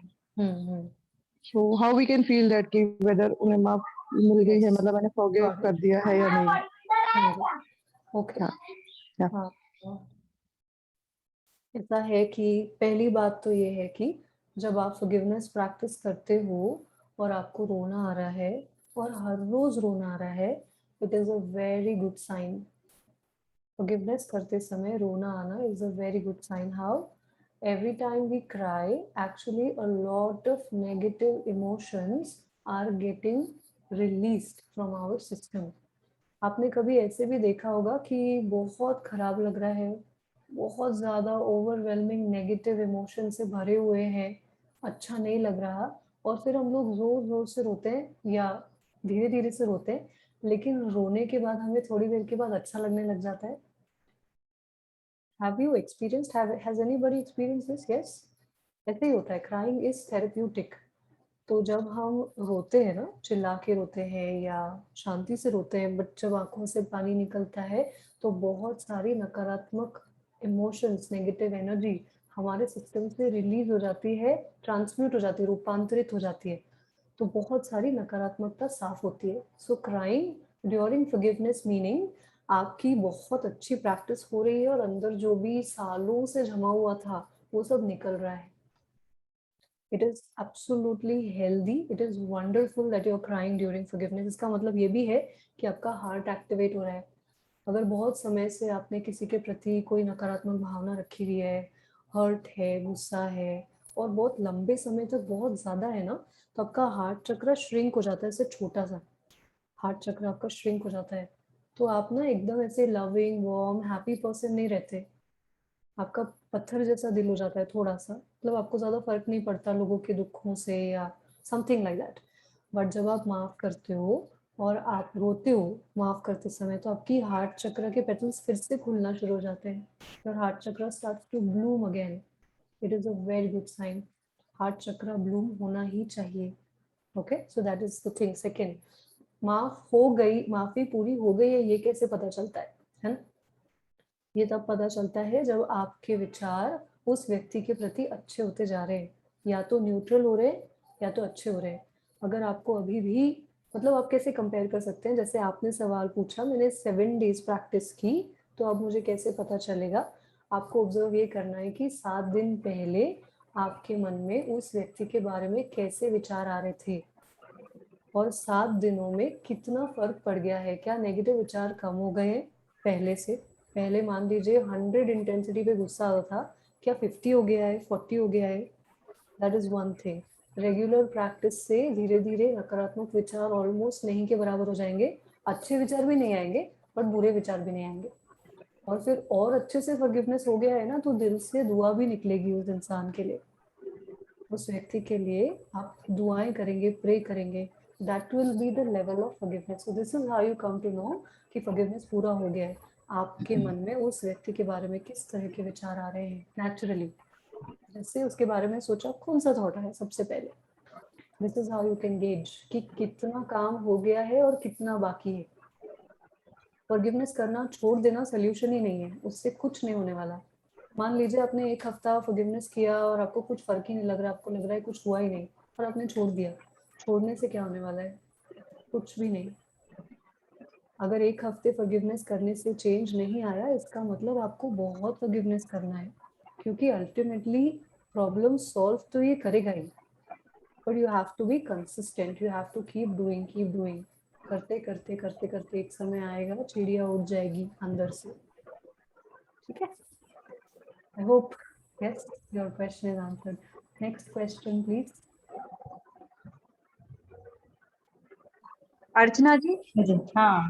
So how we can feel that कि whether उन्हें माफ मिल गई है, मतलब मैंने forgive Got it. कर दिया है या नहीं. ओके हाँ, yeah. हाँ, ऐसा है कि पहली बात तो ये है कि जब आप फॉरगिवनेस प्रैक्टिस करते हो और आपको रोना आ रहा है और हर रोज रोना आ रहा है, it is a very good sign. Forgiveness करते समय रोना आना is a very good sign. How? Every time we cry, actually a lot of negative emotions are getting released from our system. आपने कभी ऐसे भी देखा होगा कि बहुत खराब लग रहा है, बहुत ज़्यादा ओवरवेलमिंग नेगेटिव इमोशन से भरे हुए हैं, अच्छा नहीं लग रहा, और फिर हम लोग ज़ोर ज़ोर से रोते हैं या धीरे धीरे से रोते हैं, लेकिन रोने के बाद हमें थोड़ी देर के बाद अच्छा लगने लग जाता है. Have you experienced, has anybody experienced this? Yes, ऐसे ही होता है. Crying is therapeutic. तो जब हम रोते हैं ना, चिल्ला के रोते हैं या शांति से रोते हैं, बट जब आंखों से पानी निकलता है तो बहुत सारी नकारात्मक इमोशंस, नेगेटिव एनर्जी हमारे सिस्टम से रिलीज हो जाती है, ट्रांसम्यूट हो जाती है, रूपांतरित हो जाती है, तो बहुत सारी नकारात्मकता साफ होती है. सो क्राइंग ड्यूरिंग फॉरगिवनेस मीनिंग आपकी बहुत अच्छी प्रैक्टिस हो रही है और अंदर जो भी सालों से जमा हुआ था वो सब निकल रहा है. It is absolutely healthy. It is wonderful that you're crying during forgiveness. इसका मतलब ये भी है कि आपका हार्ट एक्टिवेट हो रहा है. अगर बहुत समय से आपने किसी के प्रति कोई नकारात्मक भावना रखी हुई है, हर्ट है, गुस्सा है, और बहुत लंबे समय तक बहुत ज़्यादा है ना, तो आपका हार्ट चक्र श्रिंक हो जाता है. इससे छोटा सा हार्ट चक्र आपका श्रिंक हो जाता है, तो आप ना एकदम ऐसे लविंग, वार्म, हैप्पी पर्सन नहीं रहते. आपका पत्थर जैसा दिल हो जाता है थोड़ा सा, मतलब आपको ज़्यादा फर्क नहीं पड़ता लोगों के दुखों से या समथिंग लाइक दैट. बट जब आप माफ़ करते हो और आप रोते हो माफ़ करते समय, तो आपकी हार्ट चक्र के पेटल्स फिर से खुलना शुरू हो जाते हैं. Your heart chakra starts to bloom again. It is a very good sign. Heart chakra bloom होना ही चाहिए. Okay, so that is the thing. Second, माफ़ हो गई, माफ़ी पूरी हो गई है, ये कैसे पता चलता है ना? ये तब पता चलता है जब आपके विचार उस व्यक्ति के प्रति अच्छे होते जा रहे हैं, या तो न्यूट्रल हो रहे हैं या तो अच्छे हो रहे हैं. अगर आपको अभी भी, मतलब आप कैसे कंपेयर कर सकते हैं, जैसे आपने सवाल पूछा, मैंने 7 डेज प्रैक्टिस की, तो अब मुझे कैसे पता चलेगा? आपको ऑब्जर्व ये करना है कि 7 दिन पहले आपके मन में उस व्यक्ति के बारे में कैसे विचार आ रहे थे, और 7 दिनों में कितना फर्क पड़ गया है. क्या नेगेटिव विचार कम हो गए हैं पहले से? पहले मान लीजिए 100 इंटेंसिटी पे गुस्सा आता था, क्या 50 हो गया है, 40 हो गया है? That is one thing. Regular practice से धीरे धीरे नकारात्मक विचार ऑलमोस्ट नहीं के बराबर हो जाएंगे. अच्छे विचार भी नहीं आएंगे, बट बुरे विचार भी नहीं आएंगे. और फिर और अच्छे से फॉरगिवनेस हो गया है ना, तो दिल से दुआ भी निकलेगी उस इंसान के लिए, उस व्यक्ति के लिए आप दुआएं करेंगे, प्रे करेंगे. That will be the level of forgiveness. So this is how you come to know कि फॉरगिवनेस पूरा हो गया है. आपके मन में उस व्यक्ति के बारे में किस तरह के विचार आ रहे हैं नेचुरली, जैसे उसके बारे में सोचा, कौन सा थॉट है सबसे पहले. This is how you can gauge कि कितना काम हो गया है और कितना बाकी है. फॉरगिवनेस करना छोड़ देना सोल्यूशन ही नहीं है, उससे कुछ नहीं होने वाला. मान लीजिए आपने 1 हफ्ता फॉरगिवनेस किया और आपको कुछ फर्क ही नहीं लग रहा, आपको लग रहा है कुछ हुआ ही नहीं, और आपने छोड़ दिया. छोड़ने से क्या होने वाला है? कुछ भी नहीं. अगर 1 हफ्ते फॉरगिवनेस करने से चेंज नहीं आया, इसका मतलब आपको बहुत फॉरगिवनेस करना है, क्योंकि अल्टीमेटली प्रॉब्लम सॉल्व तो ये करेगा ही, but you have to be consistent. You have to keep doing. करते करते करते करते एक समय आएगा, चिड़िया उड़ जाएगी अंदर से. ठीक है? I hope, yes, your question is answered. Next question, please. अर्चना जी, हाँ,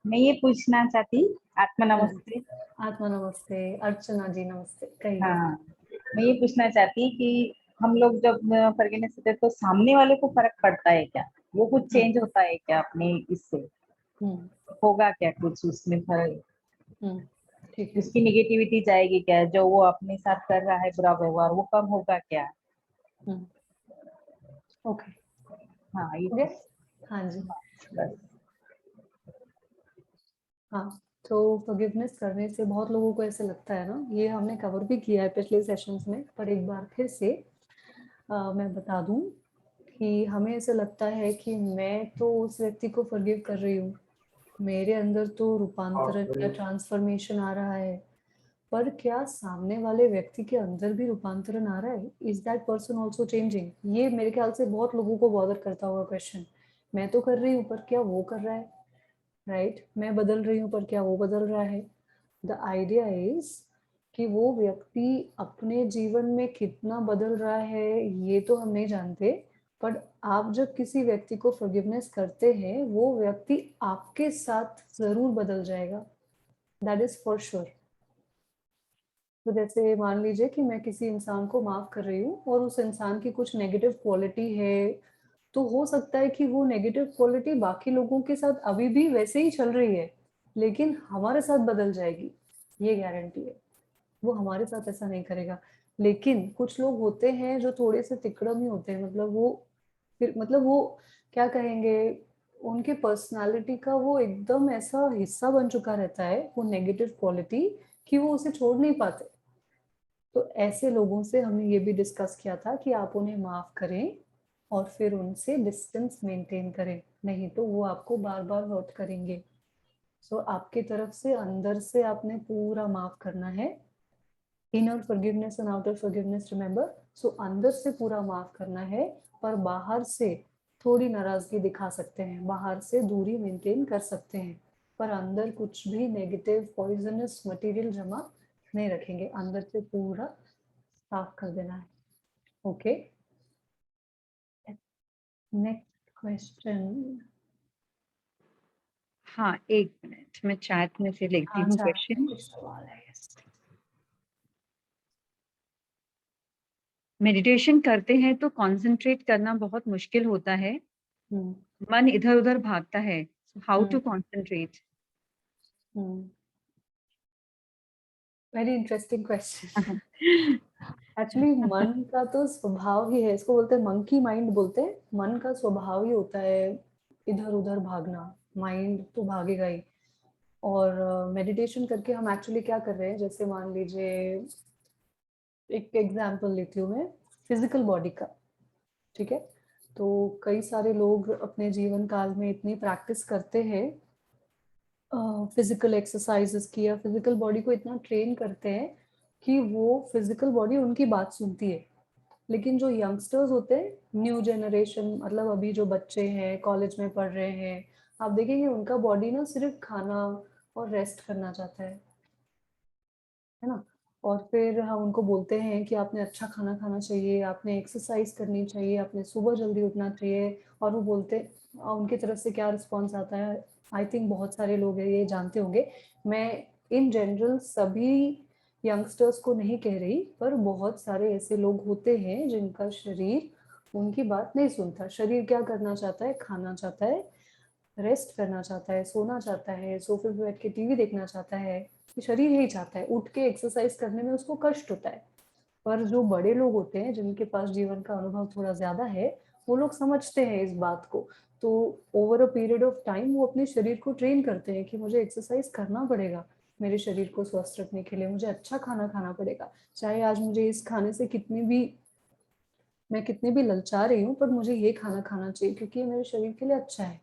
मैं ये पूछना चाहती, आत्मा हाँ जी. नमस्ते. आत्मा नमस्ते. अर्चना जी नमस्ते. कहिए. हाँ, मैं ये पूछना चाहती कि हम लोग जब फॉरगिवनेस होते हैं तो सामने वाले को फर्क पड़ता है क्या? वो कुछ चेंज होता है क्या अपने इससे? होगा क्या कुछ उसमें फर्क? ठीक है. उसकी निगेटिविटी जाएगी क्या? जो वो अपने साथ कर रहा है बुरा व्यवहार, वो कम होगा क्या? ओके. हाँ, ये यस. हाँ जी. बस. हाँ, तो फॉरगिवनेस करने से बहुत लोगों को ऐसे लगता है ना, ये हमने कवर भी किया है पिछले सेशंस में, पर एक बार फिर से मैं बता दूं कि हमें ऐसा लगता है कि मैं तो उस व्यक्ति को फॉरगिव कर रही हूँ, मेरे अंदर तो रूपांतरण या ट्रांसफॉर्मेशन आ रहा है, पर क्या सामने वाले व्यक्ति के अंदर भी रूपांतरण आ रहा है? Is that person also changing? ये मेरे ख्याल से बहुत लोगों को बॉदर करता होगा क्वेश्चन। मैं तो कर रही हूँ पर क्या वो कर रहा है, राइट? मैं बदल रही हूँ पर क्या वो बदल रहा है? द आइडिया इज कि वो व्यक्ति अपने जीवन में कितना बदल रहा है ये तो हम नहीं जानते, पर आप जब किसी व्यक्ति को फॉरगिवनेस करते हैं वो व्यक्ति आपके साथ जरूर बदल जाएगा, दैट इज फॉर श्योर। तो जैसे मान लीजिए कि मैं किसी इंसान को माफ कर रही हूँ और उस इंसान की कुछ नेगेटिव क्वालिटी है, तो हो सकता है कि वो नेगेटिव क्वालिटी बाकी लोगों के साथ अभी भी वैसे ही चल रही है, लेकिन हमारे साथ बदल जाएगी, ये गारंटी है। वो हमारे साथ ऐसा नहीं करेगा। लेकिन कुछ लोग होते हैं जो थोड़े से तिकड़म ही होते हैं, मतलब वो क्या कहेंगे, उनके पर्सनालिटी का वो एकदम ऐसा हिस्सा बन चुका रहता है वो नेगेटिव क्वालिटी कि वो उसे छोड़ नहीं पाते। तो ऐसे लोगों से हमने ये भी डिस्कस किया था कि आप उन्हें माफ करें और फिर उनसे डिस्टेंस मेंटेन करें, नहीं तो वो आपको बार बार हर्ट करेंगे। सो आपकी तरफ से अंदर से आपने पूरा माफ करना है, inner forgiveness and outer forgiveness, remember. So अंदर से पूरा माफ करना है, पर बाहर से थोड़ी नाराजगी दिखा सकते हैं, बाहर से दूरी मेंटेन कर सकते हैं, पर अंदर कुछ भी नेगेटिव पॉइजनस मटेरियल जमा नहीं रखेंगे, अंदर से पूरा साफ कर देना है। Okay, next question. हाँ, एक मिनट, मैं चैट में से लेती हूँ क्वेश्चन। सवाल है। मेडिटेशन करते हैं तो कंसंट्रेट करना बहुत मुश्किल होता है, मन इधर उधर भागता है, how to concentrate? Very interesting question. Actually मन का तो स्वभाव ही है, इसको बोलते हैं मंकी माइंड बोलते हैं, मन का स्वभाव ही होता है इधर उधर भागना, माइंड तो भागेगा ही। और मेडिटेशन करके हम एक्चुअली क्या कर रहे हैं, जैसे मान लीजिए एक एग्जांपल लेती हूँ मैं फिजिकल बॉडी का, ठीक है? तो कई सारे लोग अपने जीवन काल में इतनी प्रैक्टिस करते हैं फिजिकल एक्सरसाइजेस की, या फिजिकल बॉडी को इतना ट्रेन करते हैं कि वो फिजिकल बॉडी उनकी बात सुनती है। लेकिन जो यंगस्टर्स होते हैं, न्यू जनरेशन, मतलब अभी जो बच्चे हैं कॉलेज में पढ़ रहे हैं, आप देखेंगे उनका बॉडी ना सिर्फ खाना और रेस्ट करना चाहता है ना? और फिर हम उनको बोलते हैं कि आपने अच्छा खाना खाना चाहिए, आपने एक्सरसाइज करनी चाहिए, आपने सुबह जल्दी उठना चाहिए, और वो बोलते उनकी तरफ से क्या रिस्पॉन्स आता है, आई थिंक बहुत सारे लोग हैं ये जानते होंगे। मैं इन जनरल सभी यंगस्टर्स को नहीं कह रही, पर बहुत सारे ऐसे लोग होते हैं जिनका शरीर उनकी बात नहीं सुनता। शरीर क्या करना चाहता है? खाना चाहता है, रेस्ट करना चाहता है, सोना चाहता है, सोफे पे बैठ के टीवी देखना चाहता है, शरीर यही चाहता है, उठ के एक्सरसाइज करने में उसको कष्ट होता है। पर जो बड़े लोग होते हैं जिनके पास जीवन का अनुभव थोड़ा ज्यादा है, वो लोग समझते हैं इस बात को, तो over a period of time वो अपने शरीर को ट्रेन करते हैं कि मुझे एक्सरसाइज करना पड़ेगा, मेरे शरीर को स्वस्थ रखने के लिए मुझे अच्छा खाना खाना पड़ेगा, चाहे आज मुझे इस खाने से मैं कितनी भी ललचा रही हूँ, पर मुझे ये खाना खाना चाहिए क्योंकि ये मेरे शरीर के लिए अच्छा है।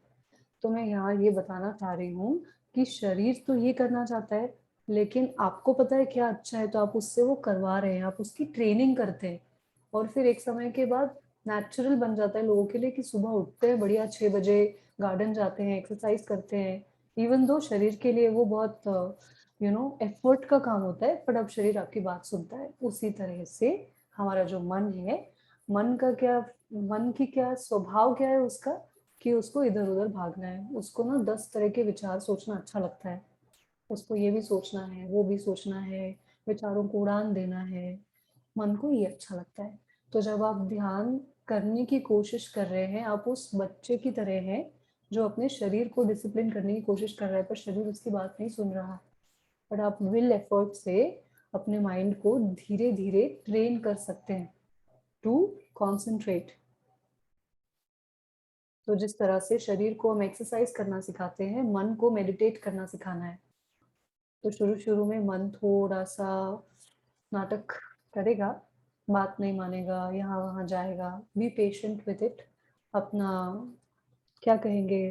तो मैं यहाँ ये बताना चाह रही हूँ कि शरीर तो ये करना चाहता है, लेकिन आपको पता है क्या अच्छा है, तो आप उससे वो करवा रहे हैं, आप उसकी ट्रेनिंग करते हैं, और फिर एक समय के बाद नेचुरल बन जाता है लोगों के लिए कि सुबह उठते हैं बढ़िया 6 बजे, गार्डन जाते हैं, एक्सरसाइज करते हैं, इवन दो शरीर के लिए वो बहुत एफर्ट का काम होता है, पर अब शरीर आपकी बात सुनता है। उसी तरह से हमारा जो मन है, मन की क्या स्वभाव क्या है उसका, कि उसको इधर उधर भागना है, उसको ना 10 तरह के विचार सोचना अच्छा लगता है, उसको ये भी सोचना है, वो भी सोचना है, विचारों को उड़ान देना है, मन को ये अच्छा लगता है। तो जब आप ध्यान करने की कोशिश कर रहे हैं, आप उस बच्चे की तरह हैं जो अपने शरीर को डिसिप्लिन करने की कोशिश कर रहा है, पर शरीर उसकी बात नहीं सुन रहा, पर आप विल एफर्ट से अपने माइंड को धीरे धीरे ट्रेन कर सकते हैं टू कॉन्सेंट्रेट। तो जिस तरह से शरीर को हम एक्सरसाइज करना सिखाते हैं, मन को मेडिटेट करना सिखाना है। तो शुरू शुरू में मन थोड़ा सा नाटक करेगा, बात नहीं मानेगा, यहाँ वहाँ जाएगा, बी पेशेंट विद इट, अपना क्या कहेंगे,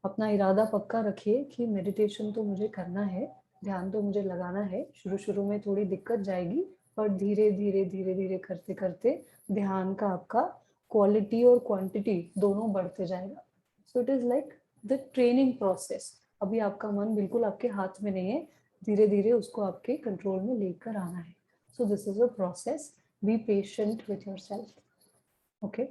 अपना इरादा पक्का रखिए कि मेडिटेशन तो मुझे करना है, ध्यान तो मुझे लगाना है। शुरू शुरू में थोड़ी दिक्कत जाएगी, पर धीरे धीरे धीरे धीरे करते करते ध्यान का आपका क्वालिटी और क्वांटिटी दोनों बढ़ते जाएगा। So it is like the training process. अभी आपका मन बिल्कुल आपके हाथ में नहीं है, धीरे धीरे उसको आपके कंट्रोल में लेकर आना है। So this is a process, be patient with yourself, okay.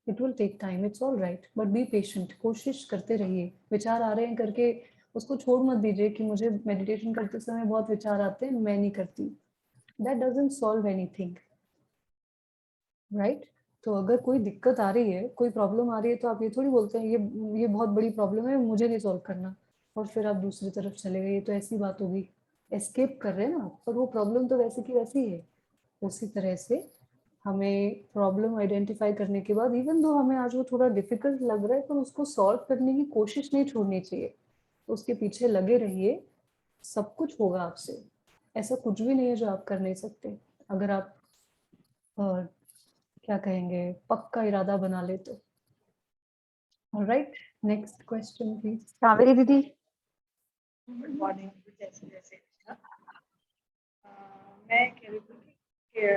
It will take time, it's all right, but be patient. कोशिश करते रहिए। विचार आ रहे हैं करके उसको छोड़ मत दीजिए कि मुझे मेडिटेशन करते समय बहुत विचार आते हैं, मैं नहीं करती। That doesn't solve anything, right. तो अगर कोई दिक्कत आ रही है, कोई प्रॉब्लम आ रही है, तो आप ये थोड़ी बोलते हैं ये बहुत बड़ी प्रॉब्लम है, मुझे नहीं सॉल्व करना, और फिर आप दूसरी तरफ चले गए। ये तो ऐसी बात होगी, एस्केप कर रहे हैं ना, पर वो प्रॉब्लम तो वैसे की वैसी है। उसी तरह से हमें प्रॉब्लम आइडेंटिफाई करने के बाद, इवन दो हमें आज वो थोड़ा डिफिकल्ट लग रहा है, पर उसको सॉल्व करने की कोशिश नहीं छोड़नी चाहिए। उसके पीछे लगे रहिए, सब कुछ होगा आपसे। ऐसा कुछ भी नहीं है जो आप कर नहीं सकते, अगर आप क्या कहेंगे, पक्का इरादा बना ले तो। Alright, next question please. Kaveri दीदी। Good morning. जैसे जैसे मैं कह रही थी कि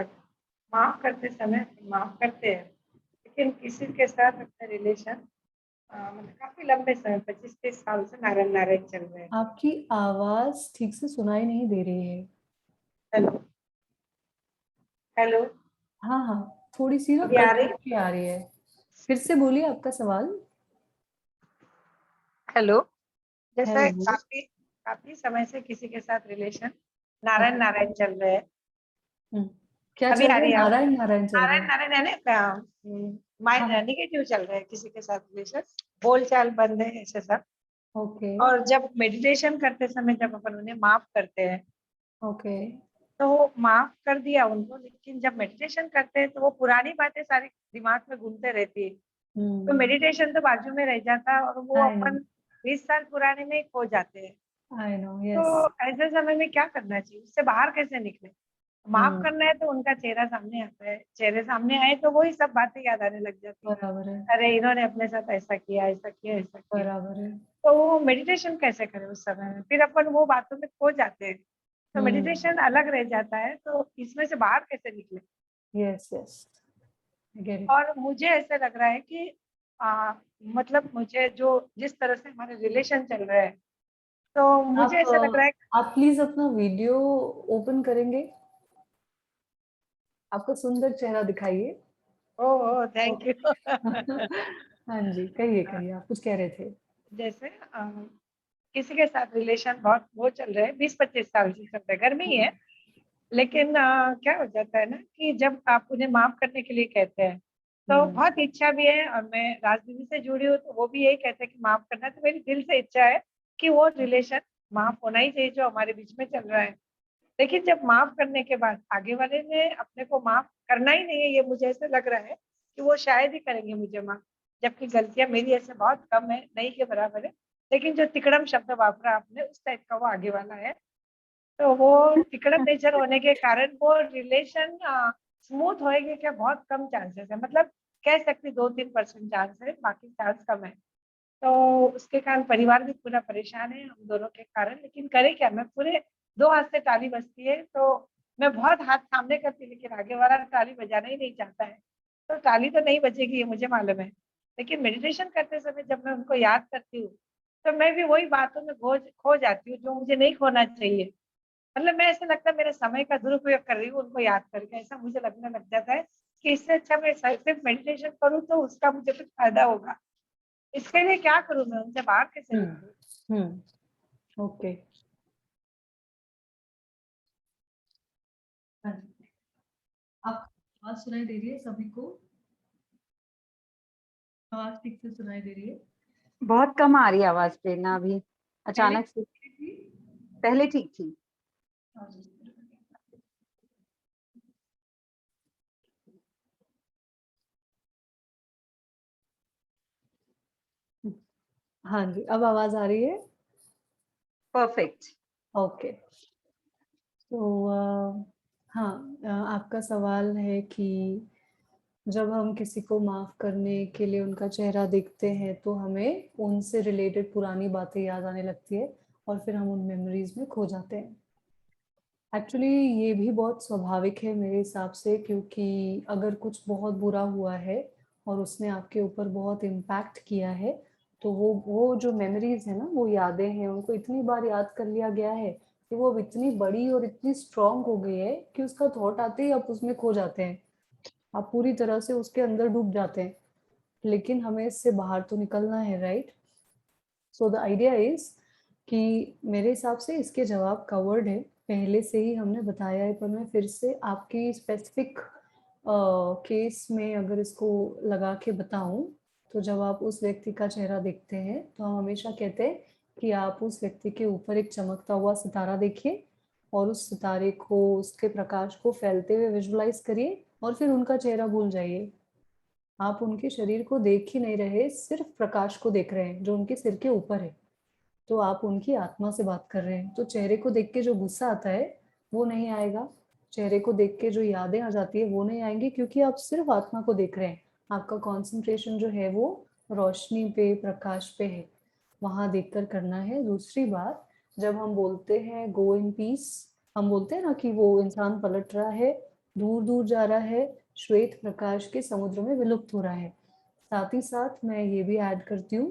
माफ करते समय माफ करते हैं, लेकिन किसी के साथ अपना रिलेशन मतलब काफी लंबे समय 25-30 साल से नारायण नारायण चल रहे हैं। आपकी आवाज ठीक से सुनाई नहीं दे रही है। हेलो हेलो, हाँ हाँ, थोड़ी सी ना अभी आ कट रही? के आ रही है। फिर से बोलिए आपका सवाल। हेलो, जैसे हेलो। काफी काफी समय से किसी के साथ रिलेशन नारायण नारायण चल रहे हैं। क्या अभी चल आ रहा है? रही है आवाज? नारायण नारायण चल रहा नारायण है। नारायण यानी हाँ, निगेटिव चल रहा है किसी के साथ रिलेशन, बोल चाल बंद है ऐसे सब। ओके और जब मेडिटेशन करते समय जब अपन उन्हें माफ करते हैं ओके। तो वो माफ कर दिया उनको, लेकिन जब मेडिटेशन करते हैं तो वो पुरानी बातें सारी दिमाग में घूमते रहती है। तो मेडिटेशन तो बाजू में रह जाता है और वो आई नो, अपन 20 साल पुराने में ही खो जाते हैं। आई नो, तो यस। ऐसे समय में क्या करना चाहिए, उससे बाहर कैसे निकले? माफ करना है तो उनका चेहरा सामने आता है, चेहरे सामने आए तो वही सब बातें याद आने लग जाती है। बराबर है, अरे इन्होंने अपने साथ ऐसा किया, ऐसा किया, ऐसा किया। बराबर है। तो वो मेडिटेशन कैसे करें उस समय में? फिर अपन वो बातों में खो जाते हैं, तो मेडिटेशन अलग रह जाता है। तो इसमें से बाहर कैसे निकले? Yes yes, I get it. और मुझे ऐसा लग रहा है कि मतलब मुझे जो जिस तरह से हमारे रिलेशन चल रहे हैं, तो मुझे ऐसा लग रहा है आप प्लीज अपना वीडियो ओपन करेंगे, आपका सुंदर चेहरा दिखाइए। Oh thank you. हाँ जी, कहिए कहिए, आप कुछ कह रहे थे। जैसे किसी के साथ रिलेशन बहुत वो चल रहे हैं, 20-25 साल से चल रहे हैं, घर में ही है। लेकिन क्या हो जाता है ना कि जब आप उन्हें माफ करने के लिए कहते हैं तो बहुत इच्छा भी है, और मैं राजनीति से जुड़ी हूँ तो वो भी यही कहते हैं कि माफ करना है। तो मेरी दिल से इच्छा है कि वो रिलेशन माफ होना ही चाहिए जो हमारे बीच में चल रहा है। लेकिन जब माफ करने के बाद आगे वाले ने अपने को माफ करना ही नहीं है, ये मुझे ऐसे लग रहा है कि वो शायद ही करेंगे मुझे माफ, जबकि गलतियां मेरी ऐसे बहुत कम है, नहीं के बराबर है। लेकिन जो तिकड़म शब्द वापरा आपने, उस टाइप का वो आगे वाला है। तो वो तिकड़म नेचर होने के कारण वो रिलेशन स्मूथ होएगी क्या, बहुत कम चांसेस है। मतलब कह सकती 2-3% चांस है, बाकी चांस कम है। तो उसके कारण परिवार भी पूरा परेशान है हम दोनों के कारण। लेकिन करे क्या, मैं पूरे 2 हाथ से ताली बजती है, तो मैं बहुत हाथ सामने करती, लेकिन आगे वाला ताली बजाना ही नहीं चाहता है। तो ताली तो नहीं बजेगी ये मुझे मालूम है। लेकिन मेडिटेशन करते समय जब मैं उनको याद करती हूँ, तो मैं भी वही बातों में खो जाती हूँ जो मुझे नहीं खोना चाहिए। मतलब मैं ऐसा लगता है मेरे समय का दुरुपयोग कर रही हूँ उनको याद करके, ऐसा मुझे लगने लग जाता है कि इससे अच्छा मैं सिर्फ मेडिटेशन करूँ तो उसका मुझे कुछ फायदा होगा। इसके लिए क्या करूँ, मैं उनसे बाहर कैसे निकलूं? ओके। आप आवाज सुनाई दे रही है सभी को? आवाज ठीक से सुनाई दे रही है? बहुत कम आ रही है आवाज प्रेरणा अभी, अचानक से। पहले ठीक थी। हाँ जी, अब आवाज आ रही है? परफेक्ट। ओके। तो हाँ, आपका सवाल है कि जब हम किसी को माफ करने के लिए उनका चेहरा देखते हैं तो हमें उनसे रिलेटेड पुरानी बातें याद आने लगती है और फिर हम उन मेमोरीज में खो जाते हैं। एक्चुअली ये भी बहुत स्वाभाविक है मेरे हिसाब से, क्योंकि अगर कुछ बहुत बुरा हुआ है और उसने आपके ऊपर बहुत इम्पैक्ट किया है तो वो जो मेमोरीज है ना, वो यादें हैं, उनको इतनी बार याद कर लिया गया है कि वो अब इतनी बड़ी और इतनी स्ट्रांग हो गई है कि उसका थॉट आते ही आप उसमें खो जाते हैं, आप पूरी तरह से उसके अंदर डूब जाते हैं। लेकिन हमें इससे बाहर तो निकलना है, right? So the idea is कि मेरे हिसाब से इसके जवाब कवर्ड है, पहले से ही हमने बताया है, पर मैं फिर से आपकी स्पेसिफिक केस में अगर इसको लगा के बताऊं तो जब आप उस व्यक्ति का चेहरा देखते हैं तो हम हमेशा कहते हैं कि आप उस व्यक्ति के ऊपर एक चमकता हुआ सितारा देखिए और उस सितारे को, उसके प्रकाश को फैलते हुए विजुलाइज करिए और फिर उनका चेहरा भूल जाइए। आप उनके शरीर को देख ही नहीं रहे, सिर्फ प्रकाश को देख रहे हैं जो उनके सिर के ऊपर है। तो आप उनकी आत्मा से बात कर रहे हैं, तो चेहरे को देख के जो गुस्सा आता है वो नहीं आएगा, चेहरे को देख के जो यादें आ जाती है वो नहीं आएंगी, क्योंकि आप सिर्फ आत्मा को देख रहे हैं। आपका कंसंट्रेशन जो है वो रोशनी पे, प्रकाश पे है, वहां देखकर करना है। दूसरी बात, जब हम बोलते हैं गो इन पीस, हम बोलते हैं ना कि वो इंसान पलट रहा है, दूर दूर जा रहा है, श्वेत प्रकाश के समुद्र में विलुप्त हो रहा है। साथ ही साथ मैं ये भी ऐड करती हूँ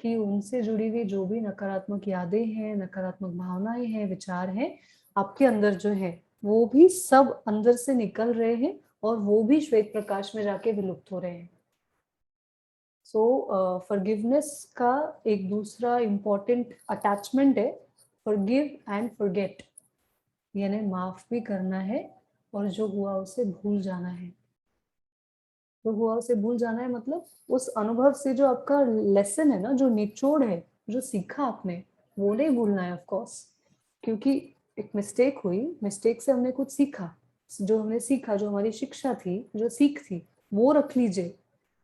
कि उनसे जुड़ी हुई जो भी नकारात्मक यादें हैं, नकारात्मक भावनाएं हैं, विचार हैं, आपके अंदर जो है वो भी सब अंदर से निकल रहे हैं और वो भी श्वेत प्रकाश में जाके विलुप्त हो रहे हैं। सो फॉरगिवनेस का एक दूसरा इम्पोर्टेंट अटैचमेंट है फॉरगिव एंड फॉरगेट, यानी माफ भी करना है और जो हुआ उसे भूल जाना है। जो हुआ उसे भूल जाना है मतलब उस अनुभव से जो आपका लेसन है ना, जो निचोड़ है, जो सीखा आपने, वो नहीं भूलना है ऑफ कोर्स, क्योंकि एक मिस्टेक हुई, मिस्टेक से हमने कुछ सीखा, जो हमने सीखा, जो हमारी शिक्षा थी, जो सीख थी, वो रख लीजिए।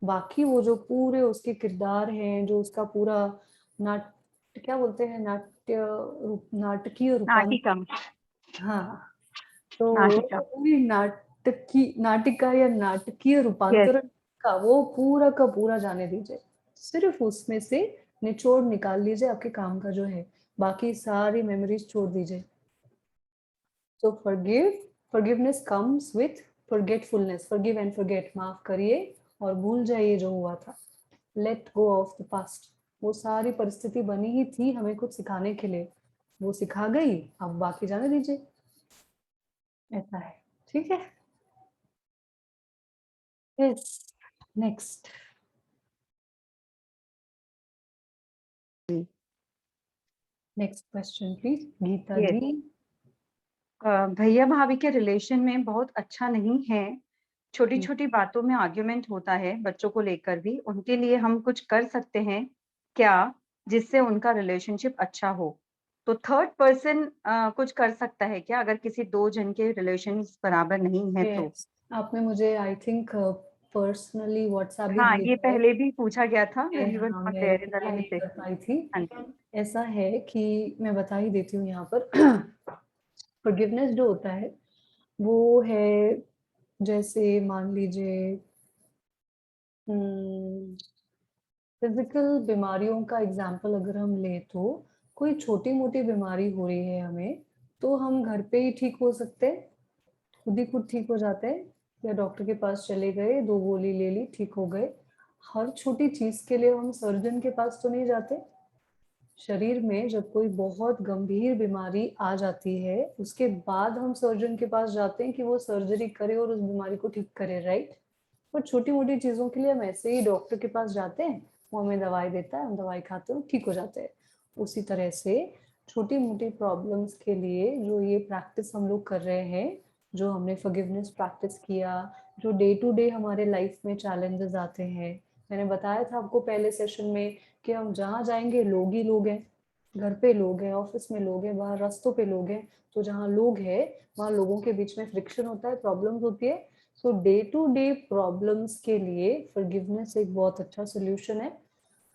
बाकी वो जो पूरे उसके किरदार हैं, जो उसका पूरा नाट्य, क्या बोलते हैं, नाटकीय नाटिका। रूपांतर, हाँ, तो नाटिका। पूरी नाटिका या नाटकीय रूपांतरण का वो पूरा का पूरा जाने दीजिए, सिर्फ उसमें से निचोड़ निकाल लीजिए आपके काम का जो है, बाकी सारी मेमोरीज छोड़ दीजिए। तो forgiveness comes with forgetfulness, forgive and forget, माफ करिए और भूल जाइए जो हुआ था। Late go of the past, वो सारी परिस्थिति बनी ही थी हमें कुछ सिखाने के लिए, वो सिखा गई, अब बाकी जाने दीजिए, ऐसा है, ठीक है? Yes, next. Next question please, Geeta Yes. जी। भैया भाभी के रिलेशन में बहुत अच्छा नहीं है, छोटी हम्म। छोटी बातों में आर्ग्यूमेंट होता है, बच्चों को लेकर भी। उनके लिए हम कुछ कर सकते हैं क्या जिससे उनका रिलेशनशिप अच्छा हो? तो थर्ड पर्सन कुछ कर सकता है क्या अगर किसी दो जन के रिलेशन बराबर नहीं है तो? Yes, आपने मुझे आई थिंक पर्सनली व्हाट्सएप भी हाँ, ये भेजा है। पहले भी पूछा गया था, मैं, we were हाँ, not मैं there in the reply live नहीं कर session। पाई थी। हाँ जी। ऐसा है कि मैं बता ही देती हूँ यहाँ पर। फॉरगिवनेस जो होता है वो है, जैसे मान लीजिए फिजिकल बीमारियों का एग्जाम्पल अगर हम ले, तो कोई छोटी मोटी बीमारी हो रही है हमें, तो हम घर पे ही ठीक हो सकते हैं, खुद ही खुद ठीक हो जाते हैं, या डॉक्टर के पास चले गए, 2 गोली ले ली, ठीक हो गए। हर छोटी चीज के लिए हम सर्जन के पास तो नहीं जाते। शरीर में जब कोई बहुत गंभीर बीमारी आ जाती है उसके बाद हम सर्जन के पास जाते हैं कि वो सर्जरी करे और उस बीमारी को ठीक करे, राइट? पर छोटी मोटी चीजों के लिए हम ऐसे ही डॉक्टर के पास जाते हैं, वो हमें दवाई देता है, हम दवाई खाते हैं, ठीक हो जाते हैं। उसी तरह से छोटी मोटी प्रॉब्लम्स के लिए जो ये प्रैक्टिस हम लोग कर रहे हैं, जो हमने फॉरगिवनेस प्रैक्टिस किया, जो डे टू डे हमारे लाइफ में चैलेंजेस आते हैं, मैंने बताया था आपको पहले सेशन में कि हम जहाँ जाएंगे लोग ही लोग हैं, घर पे लोग हैं, ऑफिस में लोग हैं, बाहर रास्तों पे लोग हैं, तो जहाँ लोग हैं वहाँ लोगों के बीच में फ्रिक्शन होता है, प्रॉब्लम्स होती है। सो डे टू डे प्रॉब्लम्स के लिए फॉरगिवनेस एक बहुत अच्छा सोल्यूशन है,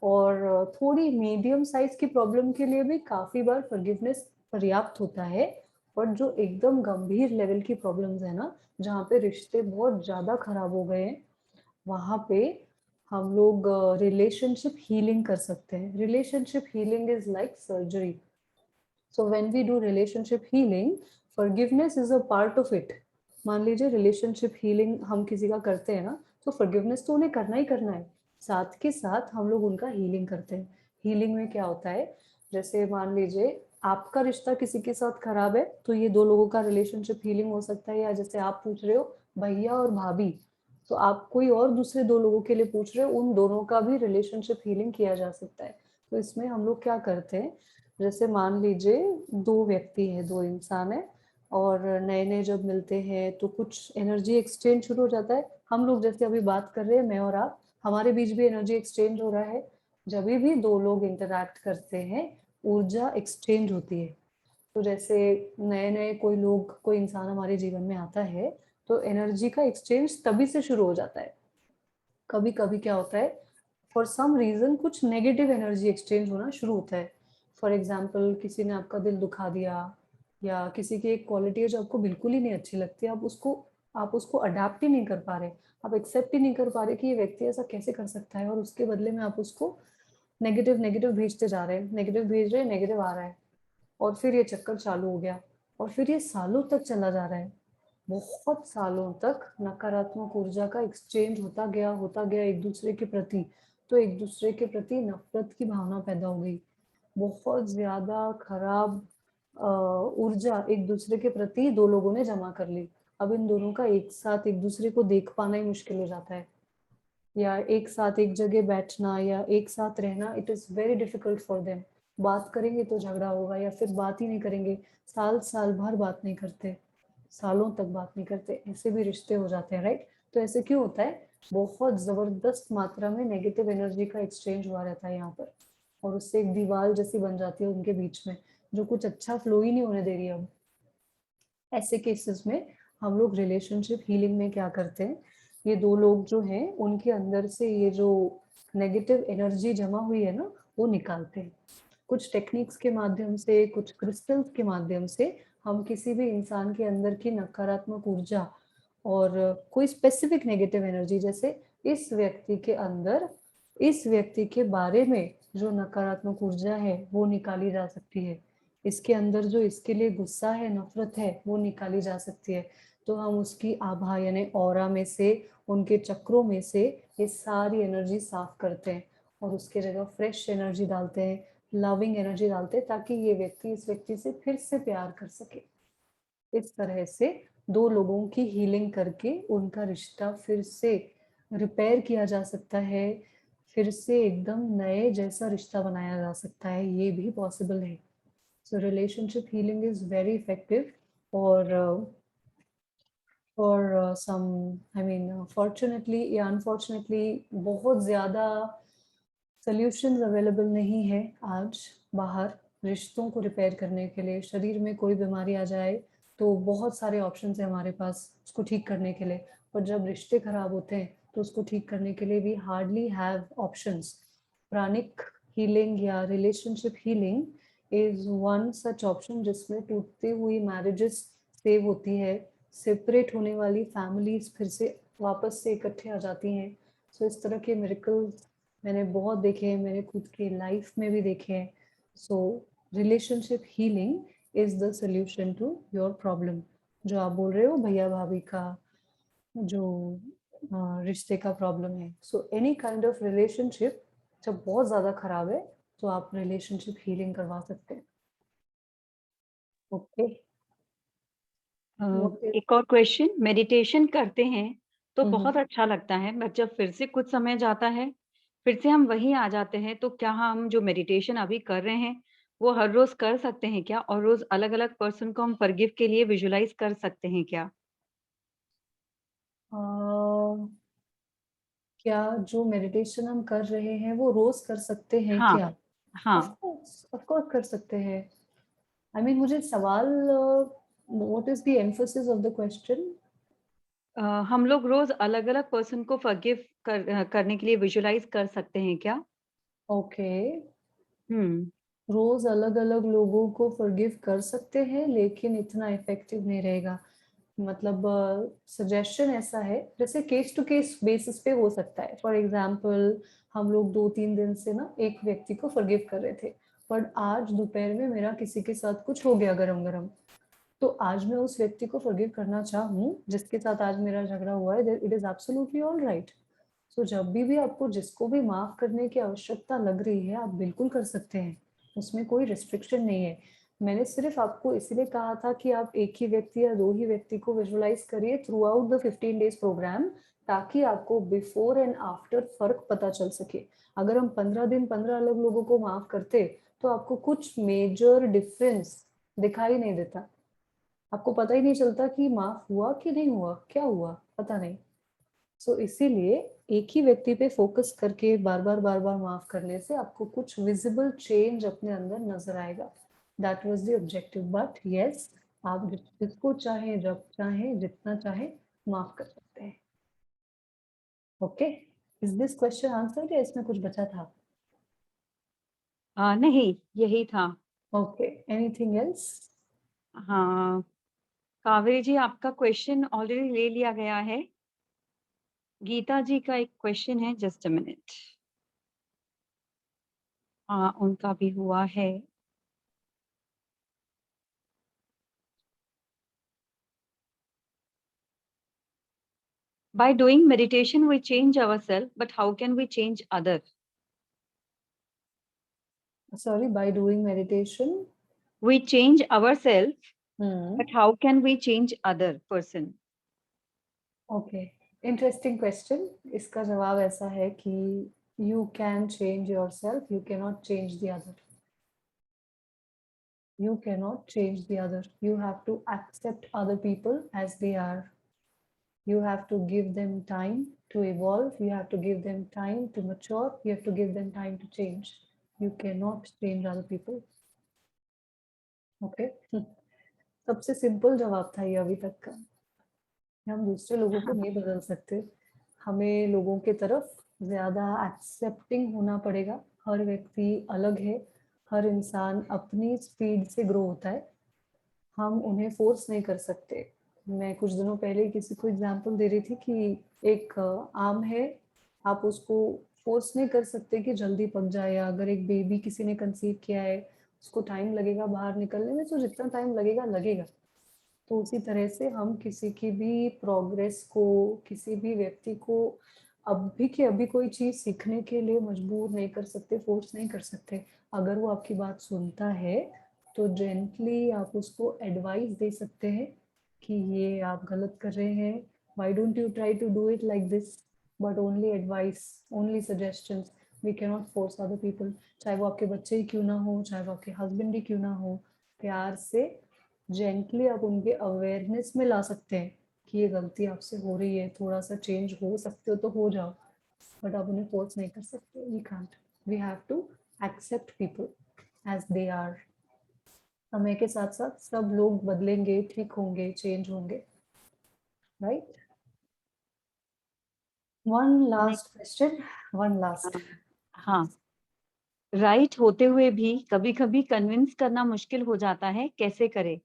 और थोड़ी मीडियम साइज की प्रॉब्लम के लिए भी काफी बार फॉरगिवनेस पर्याप्त होता है। पर जो एकदम गंभीर लेवल की प्रॉब्लम्स है ना, जहाँ पे रिश्ते बहुत ज्यादा खराब हो गए हैं, वहाँ पे हम लोग रिलेशनशिप हीलिंग कर सकते हैं. Relationship healing is like surgery. So when we do relationship healing, forgiveness is a part of it. मान लीजिए रिलेशनशिप हीलिंग हम किसी का करते हैं ना, तो फॉरगिवनेस तो उन्हें करना ही करना है, साथ के साथ हम लोग उनका हीलिंग करते हैं. हीलिंग में क्या होता है, जैसे मान लीजिए आपका रिश्ता किसी के साथ खराब है, तो ये दो लोगों का रिलेशनशिप हीलिंग हो सकता है. या जैसे आप पूछ रहे हो भैया और भाभी, तो आप कोई और दूसरे दो लोगों के लिए पूछ रहे हो, उन दोनों का भी रिलेशनशिप हीलिंग किया जा सकता है. तो इसमें हम लोग क्या करते हैं, जैसे मान लीजिए दो व्यक्ति हैं, दो इंसान है, और नए नए जब मिलते हैं तो कुछ एनर्जी एक्सचेंज शुरू हो जाता है. हम लोग जैसे अभी बात कर रहे हैं, मैं और आप, हमारे बीच भी एनर्जी एक्सचेंज हो रहा है. जब भी दो लोग इंटरैक्ट करते हैं, ऊर्जा एक्सचेंज होती है. तो जैसे नए नए कोई इंसान हमारे जीवन में आता है, तो एनर्जी का एक्सचेंज तभी से शुरू हो जाता है. कभी कभी क्या होता है, फॉर सम रीजन कुछ नेगेटिव एनर्जी एक्सचेंज होना शुरू होता है. फॉर एग्जाम्पल, किसी ने आपका दिल दुखा दिया, या किसी की एक क्वालिटी है जो आपको बिल्कुल ही नहीं अच्छी लगती, आप उसको अडेप्ट ही नहीं कर पा रहे, आप एक्सेप्ट ही नहीं कर पा रहे कि ये व्यक्ति ऐसा कैसे कर सकता है, और उसके बदले में आप उसको नेगेटिव नेगेटिव भेजते जा रहे हैं, नेगेटिव भेज रहे हैं, नेगेटिव आ रहा है. और फिर ये चक्कर चालू हो गया, और फिर ये सालों तक चला जा रहा है. बहुत सालों तक नकारात्मक ऊर्जा का एक्सचेंज होता गया एक दूसरे के प्रति. तो एक दूसरे के प्रति नफरत की भावना पैदा हो गई. बहुत ज्यादा खराब ऊर्जा एक दूसरे के प्रति दो लोगों ने जमा कर ली. अब इन दोनों का एक साथ एक दूसरे को देख पाना ही मुश्किल हो जाता है, या एक साथ एक जगह बैठना या एक साथ रहना, it is very difficult for them. बात करेंगे तो झगड़ा होगा, या फिर बात ही नहीं करेंगे, साल साल भर बात नहीं करते, सालों तक बात नहीं करते, ऐसे भी रिश्ते हो जाते हैं, राइट. तो ऐसे क्यों होता है, बहुत जबरदस्त मात्रा में नेगेटिव एनर्जी का एक्सचेंज हुआ रहता है यहाँ पर, और उससे एक दीवार जैसी बन जाती है उनके बीच में, जो कुछ अच्छा फ्लो ही नहीं होने दे रही है. अब ऐसे केसेस में हम लोग रिलेशनशिप हीलिंग में क्या करते हैं, ये दो लोग जो हैं उनके अंदर से ये जो नेगेटिव एनर्जी जमा हुई है ना, वो निकालते हैं. कुछ टेक्निक्स के माध्यम से, कुछ क्रिस्टल्स के माध्यम से हम किसी भी इंसान के अंदर की नकारात्मक ऊर्जा और कोई स्पेसिफिक नेगेटिव एनर्जी, जैसे इस व्यक्ति के अंदर, इस व्यक्ति के बारे में जो नकारात्मक ऊर्जा है वो निकाली जा सकती है. इसके अंदर जो इसके लिए गुस्सा है, नफरत है, वो निकाली जा सकती है. तो हम उसकी आभा यानी ऑरा में से, उनके चक्रों में से ये सारी एनर्जी साफ करते हैं, और उसके जगह फ्रेश एनर्जी डालते हैं, लविंग एनर्जी डालते हैं, ताकि ये व्यक्ति इस व्यक्ति से फिर से प्यार कर सके. इस तरह से दो लोगों की हीलिंग करके उनका रिश्ता फिर से रिपेयर किया जा सकता है, फिर से एकदम नए जैसा रिश्ता बनाया जा सकता है. ये भी पॉसिबल है. So relationship healing is very effective for some, I mean, fortunately या unfortunately बहुत ज़्यादा solutions available नहीं है आज बाहर रिश्तों को रिपेयर करने के लिए. शरीर में कोई बीमारी आ जाए तो बहुत सारे ऑप्शंस हैं हमारे पास उसको ठीक करने के लिए, पर जब रिश्ते खराब होते हैं तो उसको ठीक करने के लिए we hardly have options. Pranic healing या relationship healing is one such option जिसमें टूटती हुई मैरिजेस सेव होती है, सेपरेट होने वाली फैमिलीज फिर से वापस से इकट्ठे आ जाती हैं. सो इस तरह के मिरेकल्स मैंने बहुत देखे हैं, मैंने खुद की लाइफ में भी देखे हैं. So relationship healing is the solution to your problem. जो आप बोल रहे हो भैया भाभी का जो रिश्ते का प्रॉब्लम है, so any kind of relationship जब बहुत ज्यादा खराब है तो आप रिलेशनशिप हीलिंग करवा सकते हैं. ओके. एक और क्वेश्चन, मेडिटेशन करते हैं तो बहुत अच्छा लगता है, बट जब फिर से कुछ समय जाता है, फिर से हम वहीं आ जाते हैं, तो क्या हम जो मेडिटेशन अभी कर रहे हैं वो हर रोज कर सकते हैं क्या, और रोज अलग अलग पर्सन को हम फॉरगिव के लिए विजुलाइज कर सकते हैं क्या? क्या जो मेडिटेशन हम कर रहे हैं वो रोज कर सकते हैं हाँ, क्या? हाँ. ऑफ कोर्स कर सकते हैं. आई मीन मुझे सवाल, what is the emphasis of the question? हम लोग रोज अलग अलग पर्सन को फॉरगिव करने के लिए विजुलाइज कर सकते हैं क्या? ओके. हम्म. रोज अलग अलग लोगों को फॉरगिव कर सकते हैं, लेकिन इतना इफेक्टिव नहीं रहेगा. मतलब सजेशन ऐसा है, जैसे केस टू केस बेसिस पे हो सकता है। फॉर एग्जाम्पल हम लोग 2-3 दिन से ना एक व्यक्ति को फॉरगिव कर रहे थे, पर आज दोपहर में मेरा किसी के साथ कुछ हो गया गरम गरम, तो आज मैं उस व्यक्ति को फॉरगिव करना चाहूँ जिसके साथ आज मेरा झगड़ा हुआ है, it is absolutely all right. So जब भी आपको जिसको भी माफ करने की आवश्यकता लग रही है, आप बिल्कुल कर सकते हैं, उसमें कोई रिस्ट्रिक्शन नहीं है। मैंने सिर्फ आपको इसलिए कहा था कि आप एक ही व्यक्ति या 2 ही व्यक्ति को विजुअलाइज करिए throughout the 15 days program, ताकि आपको बिफोर एंड आफ्टर फर्क पता चल सके। अगर हम 15 दिन 15 अलग लोगों को माफ करते तो आपको कुछ मेजर डिफरेंस दिखाई नहीं देता, आपको पता ही नहीं चलता कि माफ हुआ कि नहीं हुआ, क्या हुआ पता नहीं। सो इसीलिए एक ही व्यक्ति पे फोकस करके बार बार माफ करने से आपको कुछ विजिबल चेंज अपने अंदर नजर आएगा। That was the objective. But yes, आप जिसको चाहे, जब चाहे, जितना चाहे माफ कर सकते हैं। Okay, is this question answered या इसमें कुछ बचा था? नहीं, यही था। Okay, anything else? हाँ, कावेरी जी, आपका क्वेश्चन ऑलरेडी ले लिया गया है। गीता जी का एक क्वेश्चन है, जस्ट अ मिनट। हाँ, उनका भी हुआ है। By doing meditation, we change ourselves, but how can we change other? Sorry, by doing meditation? We change ourselves, but how can we change other person? Okay, interesting question. इसका जवाब ऐसा है कि you can change yourself, you cannot change the other. You cannot change the other. You have to accept other people as they are. You have to give them time to evolve. You have to give them time to mature. You have to give them time to change. You cannot change other people. Okay? सबसे सिंपल जवाब था ये अभी तक का। हम दूसरे लोगों को नहीं बदल सकते, हमें लोगों के तरफ ज़्यादा एक्सेप्टिंग होना पड़ेगा। हर व्यक्ति अलग है, हर इंसान अपनी स्पीड से ग्रो होता है, हम उन्हें फोर्स नहीं कर सकते। मैं कुछ दिनों पहले किसी को एग्जांपल दे रही थी कि एक आम है, आप उसको फोर्स नहीं कर सकते कि जल्दी पक जाए, या अगर एक बेबी किसी ने कंसीव किया है उसको टाइम लगेगा बाहर निकलने में, तो जितना टाइम लगेगा लगेगा। तो उसी तरह से हम किसी की भी प्रोग्रेस को, किसी भी व्यक्ति को अभी के अभी कोई चीज़ सीखने के लिए मजबूर नहीं कर सकते, फोर्स नहीं कर सकते। अगर वो आपकी बात सुनता है तो जेंटली आप उसको एडवाइस दे सकते हैं कि ये आप गलत कर रहे हैं, why don't you try to do it like this, but only advice, only suggestions. We can not force other people, चाहे वो आपके बच्चे ही क्यों ना हो, चाहे वो आपके हस्बैंड ही क्यों ना हो। प्यार से जेंटली आप उनके अवेयरनेस में ला सकते हैं कि ये गलती आपसे हो रही है, थोड़ा सा चेंज हो सकते हो तो हो जाओ, बट आप उन्हें फोर्स नहीं कर सकते। We can't, we have to accept people as they are. समय के साथ साथ सब लोग बदलेंगे, ठीक होंगे, चेंज होंगे, right? One last question, one last. हाँ, राइट होते हुए भी कभी कभी कन्विंस करना मुश्किल हो जाता है, कैसे करें?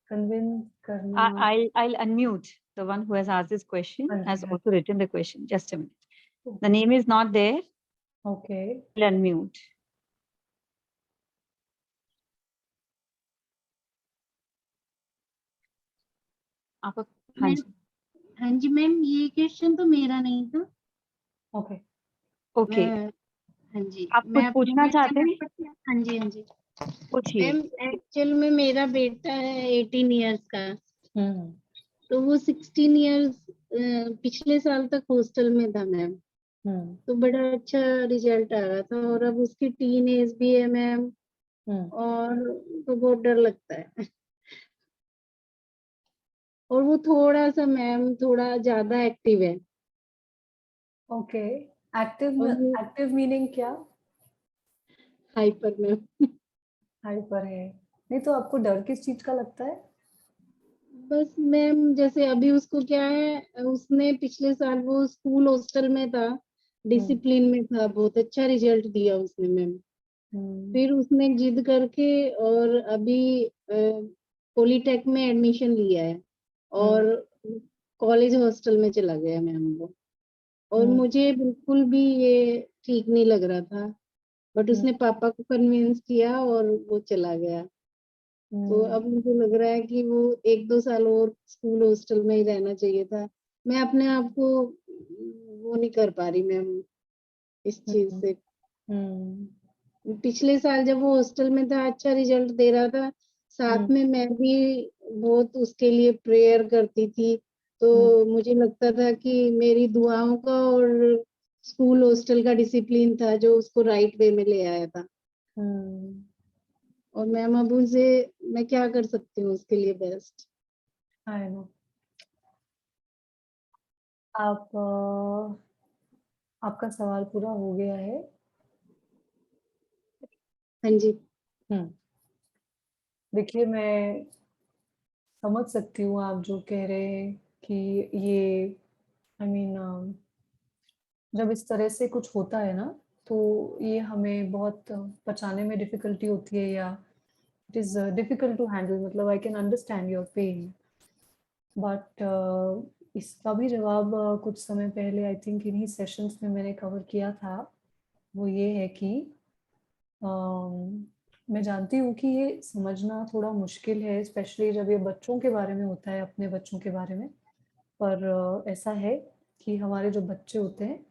कन्विंस करना। I'll unmute the one who has asked this question, has Okay. also written the question. Just a minute. The name is not there. Okay. I'll unmute. आप हाँ जी, हाँ जी मैम, ये क्वेश्चन तो मेरा नहीं था। ओके ओके, हाँ जी, आप कुछ पूछना चाहते हैं? हाँ जी, हाँ जी पूछिए। मैम, एक्चुअल में मेरा बेटा है 18 इयर्स का, तो वो 16 इयर्स पिछले साल तक हॉस्टल में था मैम, तो बड़ा अच्छा रिजल्ट आ रहा था, और अब उसकी टीन एज भी है मैम, और तो बहुत डर लगता है। और वो थोड़ा सा मैम, थोड़ा ज्यादा एक्टिव है। ओके, एक्टिव मीनिंग क्या? Hyper ma'am. हाइपर है? नहीं तो आपको डर किस चीज का लगता है? बस मैम, जैसे अभी उसको क्या है, उसने पिछले साल वो स्कूल हॉस्टल में था, डिसिप्लिन में था, बहुत अच्छा रिजल्ट दिया उसने मैम। फिर उसने जिद करके और अभी पॉलीटेक में एडमिशन लिया है, और कॉलेज हॉस्टल में चला गया मैम वो। और मुझे बिल्कुल भी ये ठीक नहीं लग रहा था, बट उसने पापा को कन्विंस किया और वो चला गया। तो अब मुझे लग रहा है कि वो 1-2 साल और स्कूल हॉस्टल में ही रहना चाहिए था। मैं अपने आप को वो नहीं कर पा रही मैम इस चीज से। पिछले साल जब वो हॉस्टल में था अच्छा रिजल्ट दे रहा था, साथ में मैं भी बहुत उसके लिए प्रेयर करती थी। तो मुझे लगता था कि मेरी दुआओं का और स्कूल हॉस्टल का डिसिप्लिन था जो उसको राइट वे में ले आया था। और मैम अब उसे मैं क्या कर सकती हूँ उसके लिए बेस्ट? I know. आप आपका सवाल पूरा हो गया है? हाँ जी। देखिए, मैं समझ सकती हूँ आप जो कह रहे हैं कि ये आई मीन जब इस तरह से कुछ होता है ना, तो ये हमें बहुत पचाने में डिफ़िकल्टी होती है, या it is difficult to handle. मतलब I can understand your pain, but इसका भी जवाब कुछ समय पहले आई थिंक इन्हीं सेशंस में मैंने कवर किया था। वो ये है कि मैं जानती हूँ कि ये समझना थोड़ा मुश्किल है, स्पेशली जब ये बच्चों के बारे में होता है, अपने बच्चों के बारे में। पर ऐसा है कि हमारे जो बच्चे होते हैं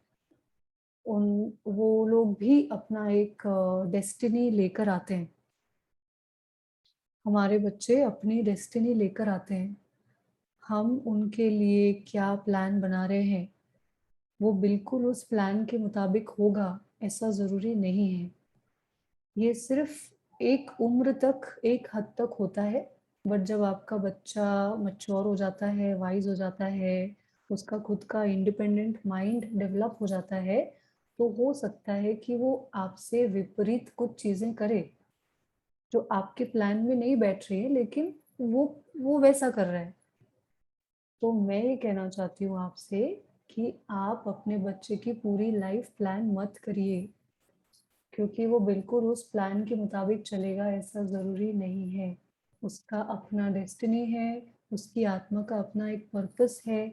वो लोग भी अपना एक डेस्टिनी लेकर आते हैं। हमारे बच्चे अपनी डेस्टिनी लेकर आते हैं। हम उनके लिए क्या प्लान बना रहे हैं, वो बिल्कुल उस प्लान के मुताबिक होगा ऐसा ज़रूरी नहीं है। ये सिर्फ एक उम्र तक, एक हद तक होता है, बट जब आपका बच्चा मैच्योर हो जाता है, वाइज हो जाता है, उसका खुद का इंडिपेंडेंट माइंड डेवलप हो जाता है, तो हो सकता है कि वो आपसे विपरीत कुछ चीज़ें करे जो आपके प्लान में नहीं बैठ रही है, लेकिन वो वैसा कर रहा है। तो मैं ये कहना चाहती हूँ आपसे कि आप अपने बच्चे की पूरी लाइफ प्लान मत करिए, क्योंकि वो बिल्कुल उस प्लान के मुताबिक चलेगा ऐसा ज़रूरी नहीं है। उसका अपना डेस्टिनी है, उसकी आत्मा का अपना एक पर्पस है।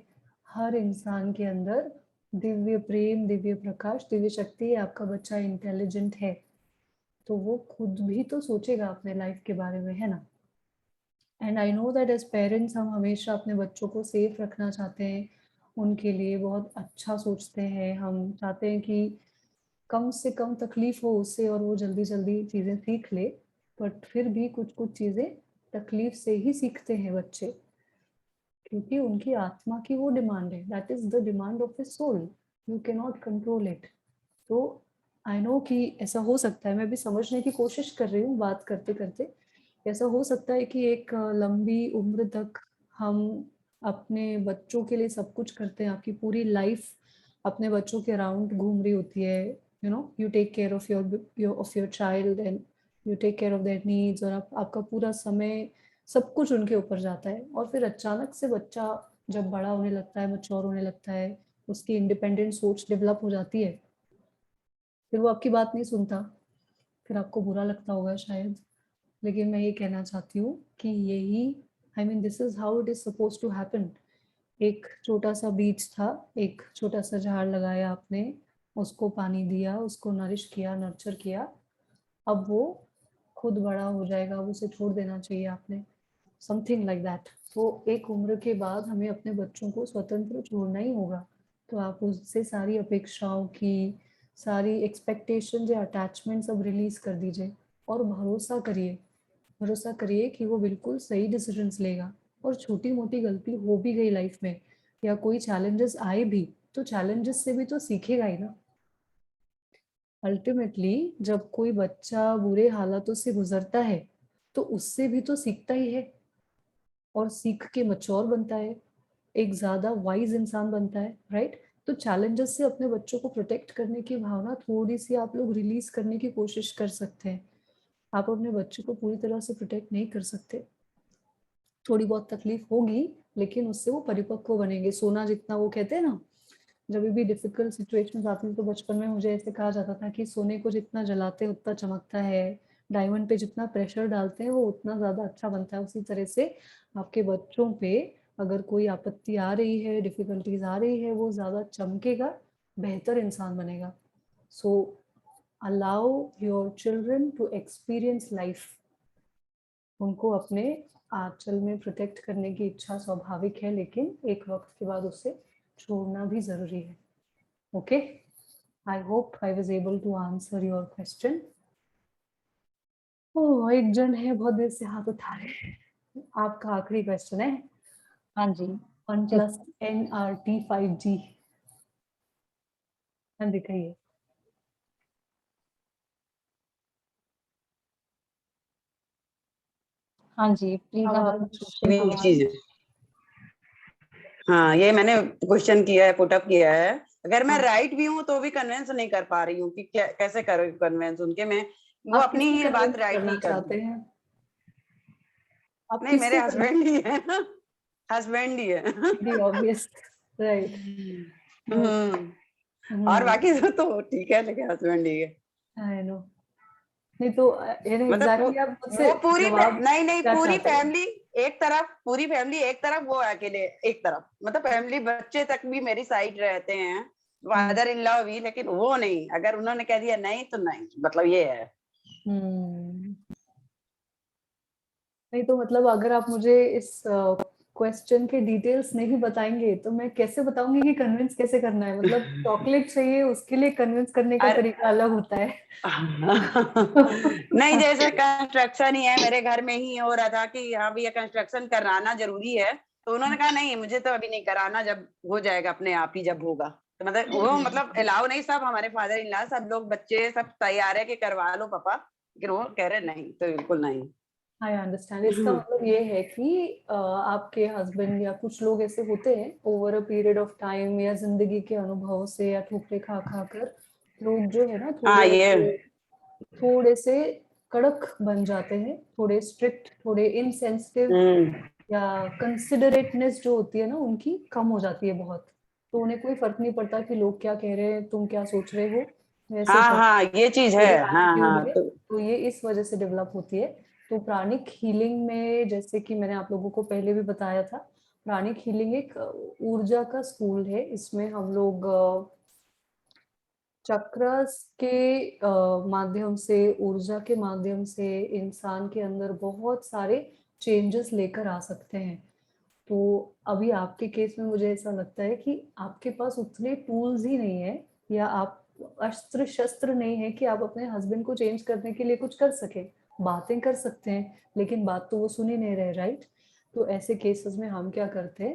हर इंसान के अंदर दिव्य प्रेम, दिव्य प्रकाश, दिव्य शक्ति है। आपका बच्चा इंटेलिजेंट है, तो वो खुद भी तो सोचेगा अपने लाइफ के बारे में, है ना? And I know that as parents हम हमेशा अपने बच्चों को सेफ रखना चाहते हैं, उनके लिए बहुत अच्छा सोचते हैं। हम चाहते हैं कि कम से कम तकलीफ हो उससे और वो जल्दी जल्दी चीज़ें सीख ले, बट फिर भी कुछ कुछ चीज़ें तकलीफ से ही सीखते हैं बच्चे, क्योंकि उनकी आत्मा की वो डिमांड है। That is the demand of a soul, you can not control it. तो आई नो कि ऐसा हो सकता है, मैं भी समझने की कोशिश कर रही हूँ बात करते करते। ऐसा हो सकता है कि एक लंबी उम्र तक हम अपने बच्चों के लिए सब कुछ करते हैं, आपकी पूरी लाइफ अपने बच्चों के अराउंड घूम रही होती है। You know, you take care of your child and you take care of their needs, और आपका पूरा समय सब कुछ उनके ऊपर जाता है। और फिर अचानक से बच्चा जब बड़ा होने लगता है, मैच्योर होने लगता है, उसकी इंडिपेंडेंट सोच डेवलप हो जाती है, फिर वो आपकी बात नहीं सुनता, फिर आपको बुरा लगता होगा शायद। लेकिन मैं ये कहना चाहती हूँ कि यही I mean this is how it is suppose to happen. एक छोटा सा बीज था, एक छोटा सा झाड़ लगाया आपने, उसको पानी दिया, उसको नरिश किया, नर्चर किया, अब वो खुद बड़ा हो जाएगा, अब उसे छोड़ देना चाहिए आपने, समथिंग लाइक दैट। तो एक उम्र के बाद हमें अपने बच्चों को स्वतंत्र छोड़ना ही होगा। तो आप उससे सारी अपेक्षाओं की, सारी एक्सपेक्टेशन या अटैचमेंट सब रिलीज कर दीजिए, और भरोसा करिए कि वो बिल्कुल सही डिसीजंस लेगा। और छोटी मोटी गलती हो भी गई लाइफ में, या कोई चैलेंजेस आए भी, तो चैलेंजेस से भी तो सीखेगा ही ना। अल्टीमेटली जब कोई बच्चा बुरे हालातों से गुजरता है, तो उससे भी तो सीखता ही है, और सीख के मैच्योर बनता है, एक ज़्यादा वाइज इंसान बनता है, राइट? तो चैलेंजेस से अपने बच्चों को प्रोटेक्ट करने की भावना थोड़ी सी आप लोग रिलीज करने की कोशिश कर सकते हैं। आप अपने बच्चे को पूरी तरह से प्रोटेक्ट नहीं कर सकते, थोड़ी बहुत तकलीफ होगी, लेकिन उससे वो परिपक्व बनेंगे। सोना जितना, वो कहते हैं ना, जब भी डिफिकल्ट सिचुएशंस आती थी तो बचपन में मुझे ऐसे कहा जाता था कि सोने को जितना जलाते हैं उतना चमकता है, डायमंड पे जितना प्रेशर डालते हैं वो उतना ज़्यादा अच्छा बनता है। उसी तरह से आपके बच्चों पे अगर कोई आपत्ति आ रही है, डिफिकल्टीज आ रही है, वो ज़्यादा चमकेगा, बेहतर इंसान बनेगा. So allow your children to experience life. उनको अपने आंचल में प्रोटेक्ट करने की इच्छा स्वाभाविक है, लेकिन एक वक्त के बाद उसे छोड़ना भी जरूरी है. Okay, I hope I was able to answer your question. Oh, एक जन है बहुत देर से हाथ उठा रहे हैं. आपका आखिरी क्वेश्चन है. हाँ जी. OnePlus NRT 5G. हाँ, दिखाइए. हाँ जी, प्लीज आप आवाज एक चीज है. हाँ, ये मैंने क्वेश्चन किया है, पुट अप किया है. अगर मैं हाँ. राइट भी हूँ तो भी कन्विंस नहीं कर पा रही हूँ कि कैसे करूँ कन्विंस उनके. मैं वो आप अपनी किससे ही बात convince राइट करना नहीं कर चाहते हैं? आप नहीं, मेरे किससे हस्बैंड ही है ना, हस्बैंड ही है. Obvious, right. और बाकी तो ठीक है, लेकिन हस्बैंड ही है. I know. नहीं तो मतलब एग्जैक्टली आप मुझसे वो पूरी जवाब नहीं क्या पूरी चाहते हैं? फैमिली एक तरफ, पूरी फैमिली एक तरफ, वो अकेले एक तरफ. मतलब फैमिली बच्चे तक भी मेरी साइड रहते हैं, फादर इन लॉ भी, लेकिन वो नहीं. अगर उन्होंने कह दिया नहीं तो नहीं, मतलब ये है. नहीं तो मतलब अगर आप मुझे इस क्वेश्चन के डिटेल्स नहीं बताएंगे तो मैं कैसे बताऊंगी कि कन्विंस कैसे करना है. मतलब चॉकलेट चाहिए, उसके लिए कन्विंस करने का तरीका अलग होता है. नहीं, जैसे कंस्ट्रक्शन ही है, मेरे घर में ही हो रहा था कि हाँ भैया कंस्ट्रक्शन कराना जरूरी है, तो उन्होंने कहा नहीं मुझे तो अभी नहीं कराना, जब हो जाएगा अपने आप ही, जब होगा. तो मतलब वो मतलब अलाउ नहीं. सब हमारे फादर इन लॉ, सब लोग, बच्चे सब तैयार है कि करवा लो पापा, लेकिन वो कह रहे नहीं, तो बिल्कुल नहीं. I understand. इसका मतलब ये है कि आपके हस्बैंड या कुछ लोग ऐसे होते हैं over a period of time या जिंदगी के अनुभव से या ठोकरे खा खा कर लोग जो है ना हाँ, ये थोड़े से कड़क बन जाते हैं, थोड़े स्ट्रिक्ट, थोड़े इनसेंसिटिव, या कंसिडरेटनेस जो होती है ना उनकी कम हो जाती है बहुत. तो उन्हें कोई फर्क नहीं पड़ता कि लोग क्या कह रहे हैं, तुम क्या सोच रहे हो, वैसे हाँ हाँ, ये चीज है. हाँ हाँ, तो ये इस वजह से डेवलप होती है. तो प्राणिक हीलिंग में, जैसे कि मैंने आप लोगों को पहले भी बताया था, प्राणिक हीलिंग एक ऊर्जा का स्कूल है. इसमें हम लोग चक्रस के माध्यम से, ऊर्जा के माध्यम से इंसान के अंदर बहुत सारे चेंजेस लेकर आ सकते हैं. तो अभी आपके केस में मुझे ऐसा लगता है कि आपके पास उतने टूल्स ही नहीं है, या आप अस्त्र शस्त्र नहीं है कि आप अपने हस्बैंड को चेंज करने के लिए कुछ कर सके. बातें कर सकते हैं लेकिन बात तो वो सुन ही नहीं रहे, राइट. तो ऐसे केसेस में हम क्या करते हैं,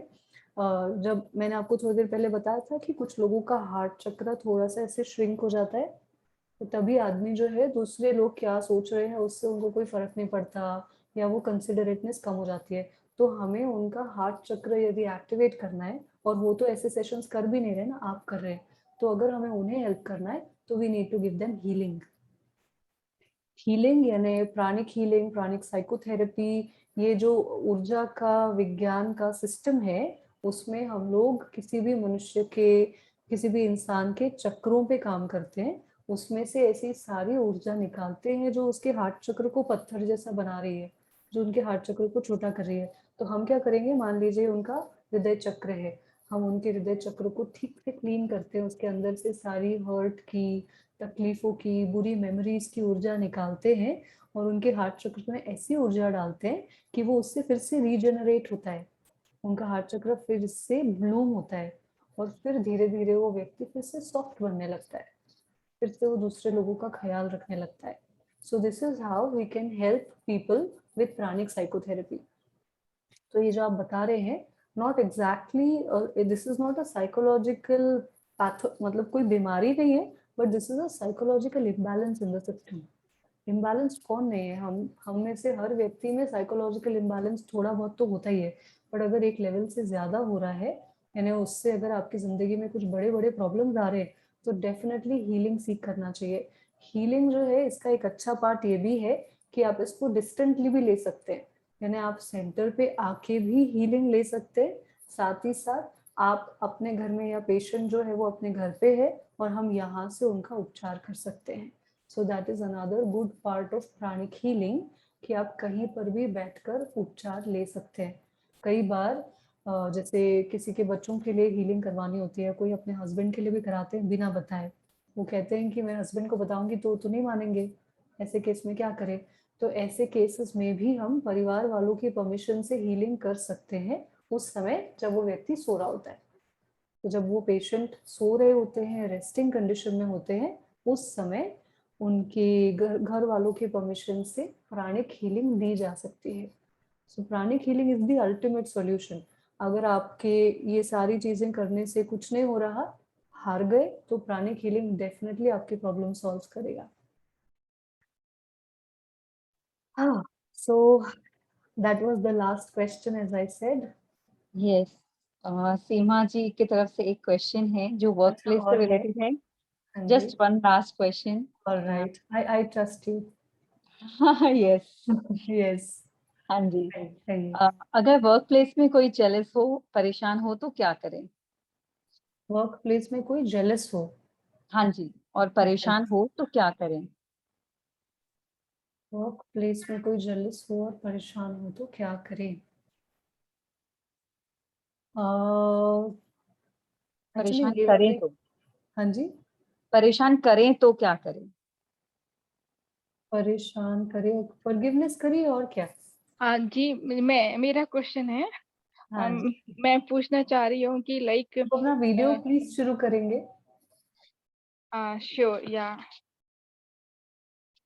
जब मैंने आपको थोड़ी देर पहले बताया था कि कुछ लोगों का हार्ट चक्र थोड़ा सा ऐसे श्रिंक हो जाता है, तो तभी आदमी जो है दूसरे लोग क्या सोच रहे हैं उससे उनको कोई फर्क नहीं पड़ता, या वो कंसिडरेटनेस कम हो जाती है. तो हमें उनका हार्ट चक्र यदि एक्टिवेट करना है, और वो तो ऐसे सेशंस कर भी नहीं रहे ना, आप कर रहे हैं, तो अगर हमें उन्हें हेल्प करना है तो we need to give them healing. Healing यानी प्राणिक हीलिंग, प्राणिक साइकोथेरेपी, ये जो ऊर्जा का विज्ञान का सिस्टम है, उसमें हम लोग किसी भी मनुष्य के, किसी भी इंसान के चक्रों पे काम करते हैं. उसमें से ऐसी सारी ऊर्जा निकालते हैं जो उसके हार्ट चक्र को पत्थर जैसा बना रही है, जो उनके हार्ट चक्र को छोटा कर रही है. तो हम क्या करेंगे, मान लीजिए उनका हृदय चक्र है, हम उनके हृदय चक्र को ठीक से क्लीन करते हैं, उसके अंदर से सारी हर्ट की, तकलीफों की, बुरी मेमोरीज की ऊर्जा निकालते हैं, और उनके हार्ट चक्र में ऐसी ऊर्जा डालते हैं कि वो उससे फिर से रीजनरेट होता है, उनका हार्ट चक्र फिर से ब्लूम होता है, और फिर धीरे धीरे वो व्यक्ति फिर से सॉफ्ट बनने लगता है, फिर से वो दूसरे लोगों का ख्याल रखने लगता है. So this is how we can help people with pranic psychotherapy. तो ये जो आप बता रहे हैं, not exactly, this is not a psychological patho, मतलब कोई बीमारी नहीं है, but this is a psychological imbalance in the system. Imbalance कौन नहीं है, हम में से हर व्यक्ति में साइकोलॉजिकल इम्बैलेंस थोड़ा बहुत तो होता ही है. बट अगर एक लेवल से ज्यादा हो रहा है, यानी उससे अगर आपकी जिंदगी में कुछ बड़े बड़े प्रॉब्लम्स आ रहे हैं, तो डेफिनेटली हीलिंग सीख करना चाहिए. हीलिंग जो है, इसका एक अच्छा पार्ट ये भी है कि आप इसको डिस्टेंटली भी ले सकते हैं, यानी आप सेंटर पे आके भी हीलिंग ले सकते हैं. साथ ही साथ आप अपने घर में, या पेशेंट जो है वो अपने घर पे है, और हम यहाँ से उनका उपचार कर सकते हैं. So that is another good part of pranic healing, कि आप कहीं पर भी बैठकर उपचार ले सकते हैं. कई बार जैसे किसी के बच्चों के लिए हीलिंग करवानी होती है, कोई अपने हस्बैंड के लिए भी कराते हैं बिना बताए। वो कहते हैं कि मैं हस्बैंड को बताऊंगी तो नहीं मानेंगे, ऐसे केस में क्या करें? तो ऐसे केसेस में भी हम परिवार वालों की परमिशन से हीलिंग कर सकते हैं उस समय जब वो व्यक्ति सो रहा होता है। तो जब वो पेशेंट सो रहे होते हैं, रेस्टिंग कंडीशन में होते हैं, उस समय उनके घर वालों की परमिशन से प्राणिक हीलिंग दी जा सकती है। So pranic healing is the ultimate solution. अगर आपके ये सारी चीजें करने से कुछ नहीं हो रहा, हार गए, तो प्राणिक हीलिंग डेफिनेटली आपकी प्रॉब्लम सॉल्व करेगा। हाँ, so that was the last question as I said. Yes, Seema ji की तरफ से एक क्वेश्चन है जो वर्क अच्छा, प्लेस से और है? रिलेटेड है। हाँ जी। Just one last question. All right. I trust you. Yes, Yes. हाँ जी। Right. अगर वर्क प्लेस में कोई जेलस हो, परेशान हो तो क्या करें? वर्क प्लेस में कोई जेलस हो, हाँ जी, और परेशान हो तो क्या करें? वर्क प्लेस में कोई जेलस हो और परेशान हो तो क्या करें? एक्चुअली परेशान ये करें वाली, तो, हाँ जी, परेशान करें तो क्या करें? परेशान करे, फॉरगिवनेस करिए और क्या? हाँ जी, मेरा क्वेश्चन है। हाँ जी, मैं पूछना चाह रही हूँ कि लाइक तो अपना वीडियो प्लीज शुरू करेंगे। श्योर या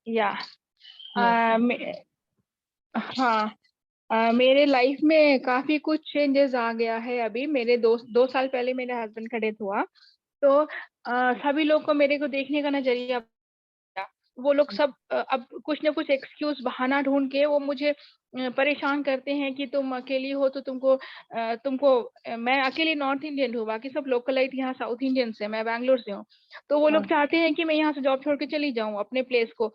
Yes. हाँ, मेरे लाइफ में काफी कुछ चेंजेस आ गया है। अभी मेरे 2 साल पहले मेरे हस्बैंड का डेथ हुआ, तो सभी लोग को मेरे को देखने का नजरिया, वो लोग सब अब कुछ ना कुछ एक्सक्यूज बहाना ढूंढ के वो मुझे परेशान करते हैं कि तुम अकेली हो तो मैं अकेली नॉर्थ इंडियन हूँ, बाकी सब लोकलाइट यहाँ साउथ इंडियन से, मैं बैंगलोर से हूँ। तो वो लोग चाहते हैं कि मैं यहाँ से जॉब छोड़ के चली जाऊँ अपने प्लेस को।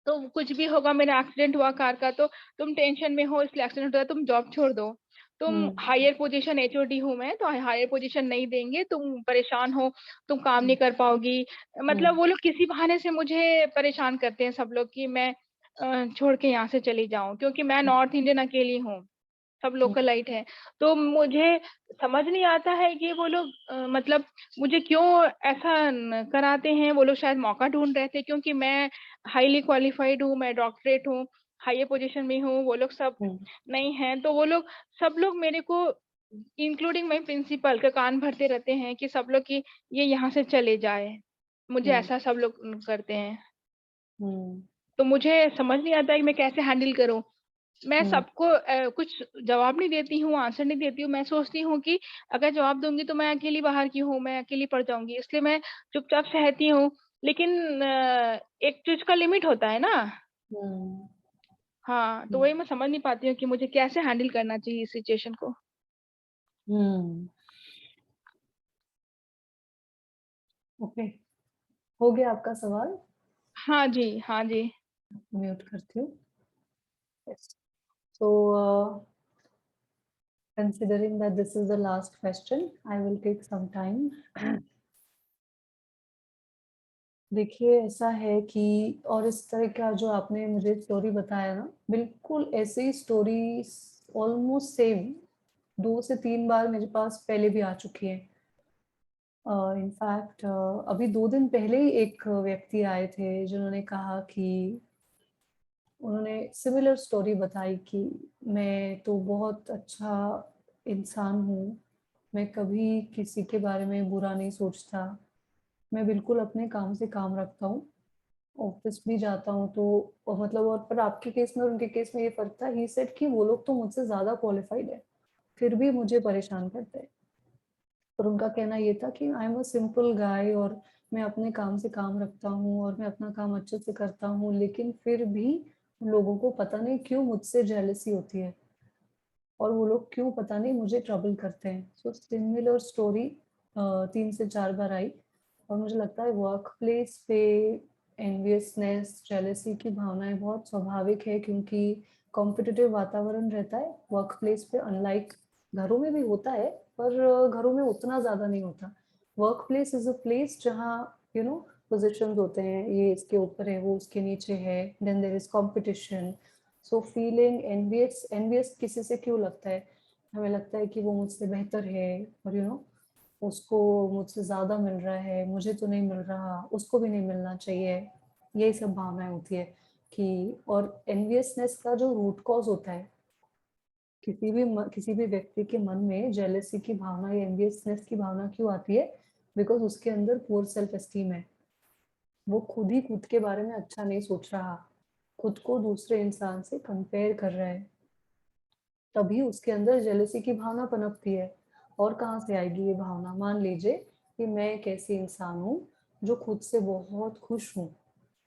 तो कुछ भी होगा, मेरा एक्सीडेंट हुआ कार का, तो तुम टेंशन में हो इसलिए एक्सीडेंट हुआ, तुम जॉब छोड़ दो। तुम हायर पोजीशन एचओडी हूँ मैं, तो हायर पोजीशन नहीं देंगे, तुम परेशान हो, तुम काम नहीं कर पाओगी। मतलब वो लोग किसी बहाने से मुझे परेशान करते हैं सब लोग कि मैं छोड़ के यहाँ से चली जाऊं, क्योंकि मैं नॉर्थ इंडियन अकेली हूँ, सब लोकलाइट है। तो मुझे समझ नहीं आता है कि वो लोग मतलब मुझे क्यों ऐसा कराते हैं। वो लोग शायद मौका ढूंढ रहे थे, क्योंकि मैं हाईली क्वालिफाइड हूँ, मैं डॉक्टरेट हूँ, हाईर पोजीशन में हूँ, वो लोग सब नहीं हैं। तो वो लोग सब लोग मेरे को, इंक्लूडिंग माई प्रिंसिपल, का कान भरते रहते हैं कि सब लोग की ये यहाँ से चले जाए। मुझे ऐसा सब लोग करते हैं। तो मुझे समझ नहीं आता है कि मैं कैसे हैंडल करूं। मैं सबको कुछ जवाब नहीं देती हूँ, आंसर नहीं देती हूँ। मैं सोचती हूँ कि अगर जवाब दूंगी तो मैं अकेली बाहर की हूँ, मैं अकेली पड़ जाऊंगी, इसलिए मैं चुपचाप सहती हूँ। लेकिन एक चीज का लिमिट होता है ना। हाँ, तो वही मैं समझ नहीं पाती हूँ कि मुझे कैसे हैंडल करना चाहिए इस सिचुएशन को। ओके, हो गया आपका सवाल? हाँ जी, हाँ जी। म्यूट करती हूँ। So, considering that this is the last question, I will take some time. देखिए, ऐसा है कि, और इस तरह का जो आपने मुझे स्टोरी बताया ना, बिल्कुल ऐसे ही स्टोरी ऑलमोस्ट सेम 2 से 3 बार मेरे पास पहले भी आ चुकी है। इनफैक्ट अभी 2 दिन पहले ही एक व्यक्ति आए थे जिन्होंने कहा कि उन्होंने सिमिलर स्टोरी बताई कि मैं तो बहुत अच्छा इंसान हूँ, मैं कभी किसी के बारे में बुरा नहीं सोचता, मैं बिल्कुल अपने काम से काम रखता हूँ, ऑफिस भी जाता हूँ। तो मतलब, और पर आपके केस में और उनके केस में ये फर्क था, ही सेड कि वो लोग तो मुझसे ज़्यादा क्वालिफाइड है, फिर भी मुझे परेशान करते हैं। और उनका कहना ये था कि आई एम अ सिंपल गाय, और मैं अपने काम से काम रखता हूँ और मैं अपना काम अच्छे से करता हूँ, लेकिन फिर भी लोगों को पता नहीं क्यों मुझसे जेलसी होती है, और वो लोग क्यों पता नहीं मुझे ट्रबल करते हैं। सो सिमिलर स्टोरी 3 से 4 बार आई, और मुझे लगता है वर्क प्लेस पे एनवियसनेस, जेलसी की भावनाएं बहुत स्वाभाविक है, क्योंकि कॉम्पिटिटिव वातावरण रहता है वर्क प्लेस पे। अनलाइक घरों में भी होता है, पर घरों में उतना ज़्यादा नहीं होता। Work place is a place जहाँ पोजिशंस होते हैं, ये इसके ऊपर है, वो उसके नीचे है, then there is competition. So feeling envious किसी से क्यों लगता है? हमें लगता है कि वो मुझसे बेहतर है और उसको मुझसे ज़्यादा मिल रहा है, मुझे तो नहीं मिल रहा, उसको भी नहीं मिलना चाहिए, यही सब भावनाएं होती है कि। और एनवियसनेस का जो रूट कॉज होता है, किसी भी व्यक्ति के मन में जेलसी की भावना या एनवियसनेस की भावना क्यों आती है? बिकॉज उसके अंदर पुअर सेल्फ एस्टीम है, वो खुद ही खुद के बारे में अच्छा नहीं सोच रहा, खुद को दूसरे इंसान से कंपेयर कर रहा है, तभी उसके अंदर जेलसी की भावना पनपती है। और कहाँ से आएगी ये भावना? मान लीजिए कि मैं एक ऐसी इंसान हूँ जो खुद से बहुत खुश हूँ,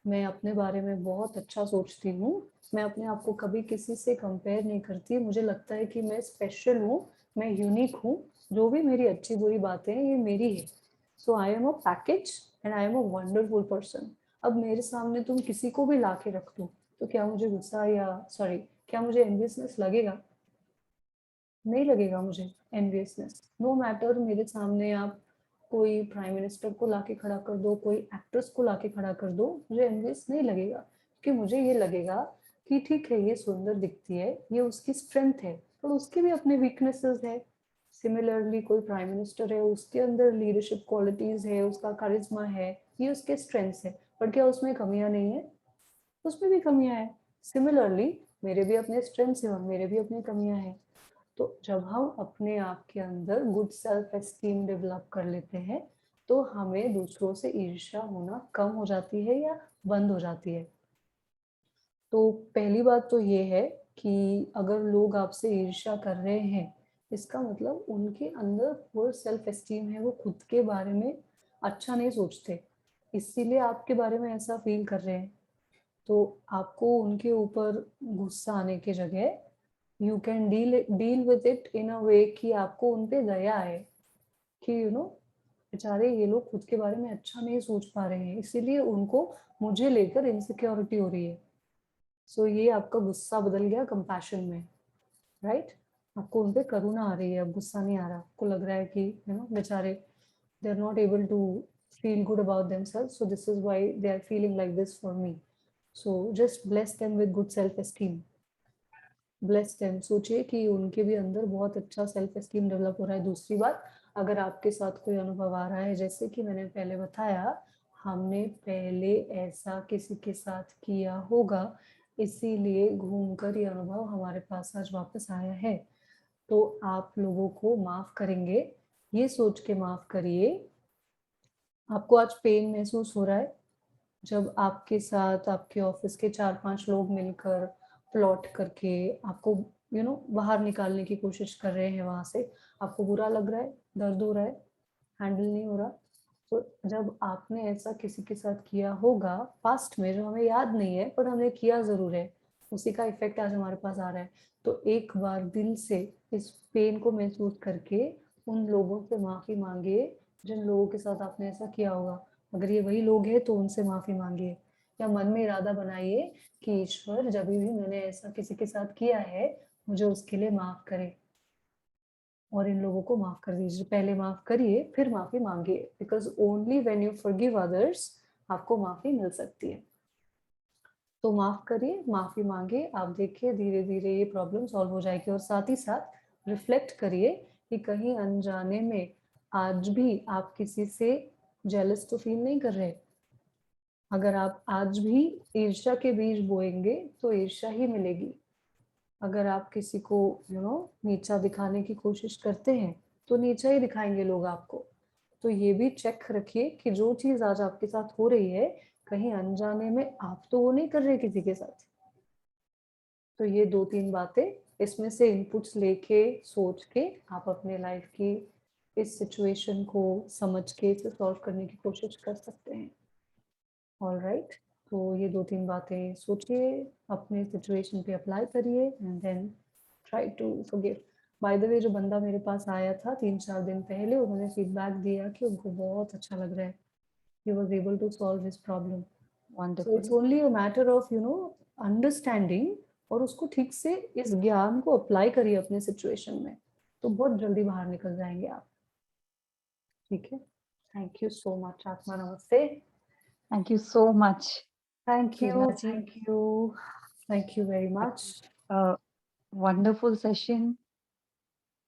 मैं अपने बारे में बहुत अच्छा सोचती हूँ, मैं अपने आप को कभी किसी से कंपेयर नहीं करती, मुझे लगता है कि मैं स्पेशल हूँ, मैं यूनिक हूँ, जो भी मेरी अच्छी बुरी बातें हैं ये मेरी है। So I am a package and I am a wonderful person. अब मेरे सामने तुम किसी को भी ला के रख दो तो क्या मुझे गुस्सा या क्या मुझे एनवियसनेस लगेगा? नहीं लगेगा मुझे एनवियसनेस। नो मैटर मेरे सामने आप कोई प्राइम मिनिस्टर को लाके खड़ा कर दो, कोई एक्ट्रेस को लाके खड़ा कर दो, मुझे एनवियस नहीं लगेगा, क्योंकि मुझे ये लगेगा कि ठीक है ये सुंदर दिखती है, ये उसकी स्ट्रेंथ है, पर उसके भी अपने वीकनेसेस है। सिमिलरली कोई प्राइम मिनिस्टर है, उसके अंदर लीडरशिप क्वालिटीज है, उसका कारिज्मा है, ये उसके स्ट्रेंथ्स है, पर क्या उसमें कमियां नहीं है? उसमें भी कमियां है। सिमिलरली मेरे भी अपने स्ट्रेंथ्स हैं और मेरे भी अपनी कमियां हैं। तो जब हम अपने आप के अंदर गुड सेल्फ एस्टीम डेवलप कर लेते हैं तो हमें दूसरों से ईर्ष्या होना कम हो जाती है या बंद हो जाती है। तो पहली बात तो ये है कि अगर लोग आपसे ईर्ष्या कर रहे हैं, इसका मतलब उनके अंदर पुअर सेल्फ एस्टीम है, वो खुद के बारे में अच्छा नहीं सोचते, इसीलिए आपके बारे में ऐसा फील कर रहे हैं। तो आपको उनके ऊपर गुस्सा आने की जगह you can deal with it in a way कि आपको उन पे दया है कि बेचारे ये लोग खुद के बारे में अच्छा नहीं सोच पा रहे हैं, इसीलिए उनको मुझे लेकर इनसिक्योरिटी हो रही है। सो ये आपका गुस्सा बदल गया कंपैशन में, राइट? आपको उन पे करुणा आ रही है, अब गुस्सा नहीं आ रहा, आपको लग रहा है कि बेचारे they are not able to feel good about themselves, so this is why they are feeling like this for me. So just bless them with good self esteem, bless them. सोचिए कि उनके भी अंदर बहुत अच्छा सेल्फ एस्टीम डेवलप हो रहा है। दूसरी बात, अगर आपके साथ कोई अनुभव आ रहा है, जैसे कि मैंने पहले बताया, हमने पहले ऐसा किसी के साथ किया होगा, इसीलिए घूमकर ये अनुभव हमारे पास आज वापस आया है, तो आप लोगों को माफ करेंगे, ये सोच के माफ करिए। आपको आज पेन महसूस हो रहा है जब आपके साथ आपके ऑफिस के 4-5 लोग मिलकर प्लॉट करके आपको बाहर निकालने की कोशिश कर रहे हैं वहां से, आपको बुरा लग रहा है, दर्द हो रहा है, हैंडल नहीं हो रहा। तो जब आपने ऐसा किसी के साथ किया होगा पास्ट में, जो हमें याद नहीं है पर हमने किया जरूर है, उसी का इफेक्ट आज हमारे पास आ रहा है, तो एक बार दिल से इस पेन को महसूस करके उन लोगों से माफी मांगिए जिन लोगों के साथ आपने ऐसा किया होगा। अगर ये वही लोग हैं तो उनसे माफी मांगिए, या मन में इरादा बनाइए कि ईश्वर, जब भी मैंने ऐसा किसी के साथ किया है मुझे उसके लिए माफ करे और इन लोगों को माफ कर दीजिए। पहले माफ करिए फिर माफी मांगिए, because only when you forgive others आपको माफी मिल सकती है। तो माफ करिए, माफी मांगिए, आप देखिए धीरे धीरे ये प्रॉब्लम सॉल्व हो जाएगी। और साथ ही साथ रिफ्लेक्ट करिए कि कहीं अनजाने में आज भी आप किसी से जेलस तो फील नहीं कर रहे। अगर आप आज भी ईर्ष्या के बीज बोएंगे तो ईर्ष्या ही मिलेगी। अगर आप किसी को नीचा दिखाने की कोशिश करते हैं तो नीचा ही दिखाएंगे लोग आपको। तो ये भी चेक रखिए कि जो चीज आज आपके साथ हो रही है, कहीं अनजाने में आप तो वो नहीं कर रहे किसी के साथ। तो ये 2-3 बातें, इसमें से इनपुट्स लेके सोच के आप अपने लाइफ की इस सिचुएशन को समझ के इसे सॉल्व करने की कोशिश कर सकते हैं। ऑलराइट, तो ये 2-3 बातें सोचिए, अपने सिचुएशन पे अप्लाई करिए and then try to forgive. By the way, जो बंदा मेरे पास आया था 3-4 दिन पहले, उन्होंने फीडबैक दिया कि उनको बहुत अच्छा लग रहा है, he was able to solve his problem. So it's only a matter of understanding, और उसको ठीक से इस ज्ञान को अप्लाई करिए अपने सिचुएशन में, तो बहुत जल्दी बाहर निकल जाएंगे आप। ठीक है, थैंक यू सो मच। आत्मा नमस्ते। Thank you so much. Thank you, Seema ji. thank you very much. Wonderful session.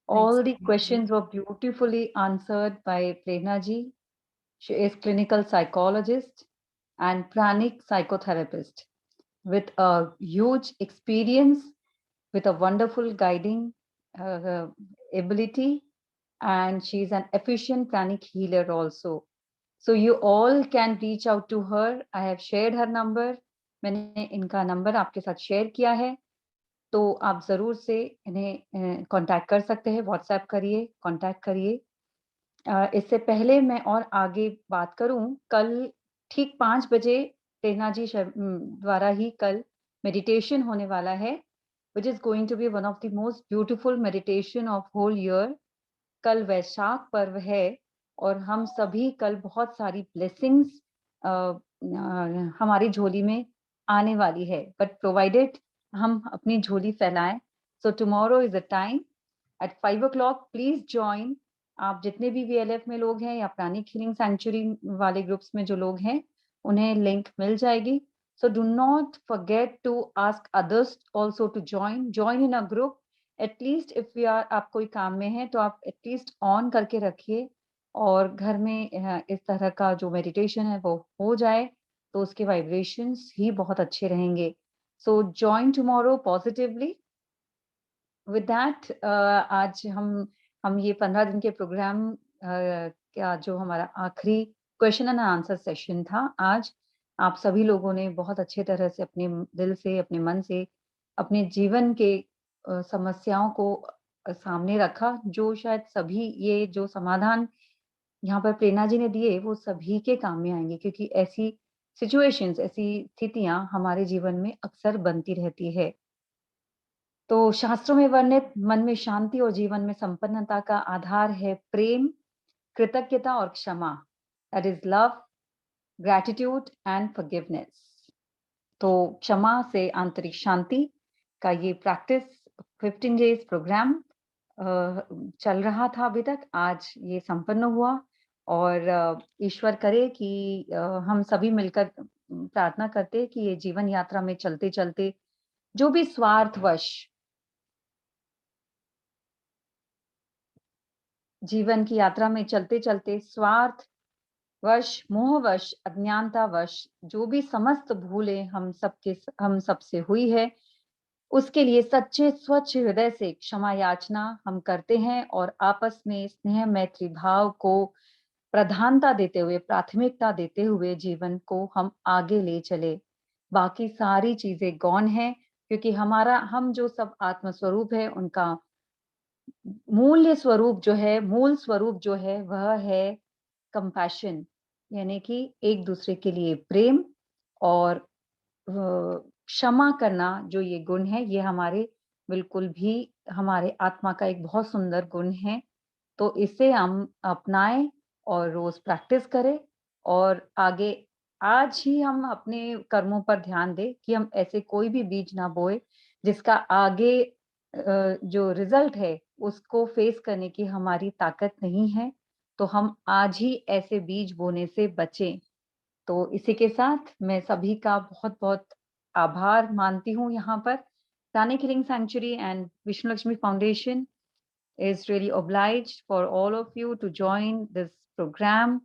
All the questions were beautifully answered by Prerna ji. She is clinical psychologist and pranic psychotherapist with a huge experience, with a wonderful guiding ability, and she's an efficient pranic healer also. So you all can reach out to her. I have shared her number. मैंने इनका नंबर आपके साथ शेयर किया है, तो आप जरूर से इन्हें कांटेक्ट कर सकते हैं. व्हाट्सएप करिए, कांटेक्ट करिए. इससे पहले मैं और आगे बात करूं, कल ठीक 5 बजे प्रेरणा जी द्वारा ही कल मेडिटेशन होने वाला है, which is going to be one of the most beautiful meditation of whole year. कल वैशाख पर्व है और हम सभी कल बहुत सारी ब्लेसिंग्स हमारी झोली में आने वाली है, बट प्रोवाइडेड हम अपनी झोली फैलाएं. So tomorrow is the time at 5 o'clock. Please join. आप जितने भी VLF में लोग हैं या प्राणिक हीलिंग सैंक्चुरी वाले ग्रुप्स में जो लोग हैं, उन्हें लिंक मिल जाएगी. So do not forget to ask others also to join in a group. At least if we are, आप कोई काम में हैं तो आप at least on करके रखिए और घर में इस तरह का जो मेडिटेशन है वो हो जाए तो उसके वाइब्रेशंस ही बहुत अच्छे रहेंगे. So join tomorrow positively. With that, आज हम ये 15 दिन के प्रोग्राम का जो हमारा आखिरी क्वेश्चन एंड आंसर सेशन था, आज आप सभी लोगों ने बहुत अच्छे तरह से अपने दिल से, अपने मन से, अपने जीवन के समस्याओं को सामने रखा, जो शायद सभी ये जो समाधान यहाँ पर प्रेरणा जी ने दिए वो सभी के काम में आएंगे, क्योंकि ऐसी सिचुएशंस, ऐसी स्थितियां हमारे जीवन में अक्सर बनती रहती है. तो शास्त्रों में वर्णित मन में शांति और जीवन में संपन्नता का आधार है प्रेम, कृतज्ञता और क्षमा. That is love, gratitude and forgiveness. तो क्षमा से आंतरिक शांति का ये प्रैक्टिस 15 डेज प्रोग्राम चल रहा था अभी तक. आज ये संपन्न हुआ और ईश्वर करे कि हम सभी मिलकर प्रार्थना करते कि ये जीवन यात्रा में चलते चलते जो भी स्वार्थवश जीवन की यात्रा में चलते चलते स्वार्थवश, मोहवश, अज्ञानतावश जो भी समस्त भूलें हम सबसे हुई है, उसके लिए सच्चे स्वच्छ हृदय से क्षमा याचना हम करते हैं और आपस में स्नेह मैत्री भाव को प्रधानता देते हुए, प्राथमिकता देते हुए जीवन को हम आगे ले चले. बाकी सारी चीजें गौण हैं, क्योंकि हम जो सब आत्म स्वरूप है, उनका मूल स्वरूप जो है वह है कंपैशन, यानी कि एक दूसरे के लिए प्रेम और क्षमा करना. जो ये गुण है, ये हमारे बिल्कुल भी हमारे आत्मा का एक बहुत सुंदर गुण है. तो इसे हम अपनाएं और रोज प्रैक्टिस करें और आगे आज ही हम अपने कर्मों पर ध्यान दें कि हम ऐसे कोई भी बीज ना बोए जिसका आगे जो रिजल्ट है उसको फेस करने की हमारी ताकत नहीं है. तो हम आज ही ऐसे बीज बोने से बचें. तो इसी के साथ मैं सभी का बहुत बहुत आभार मानती हूँ. यहाँ पर pranic healing sanctuary and Vishnu Lakshmi foundation is really obliged for all of you to join this program,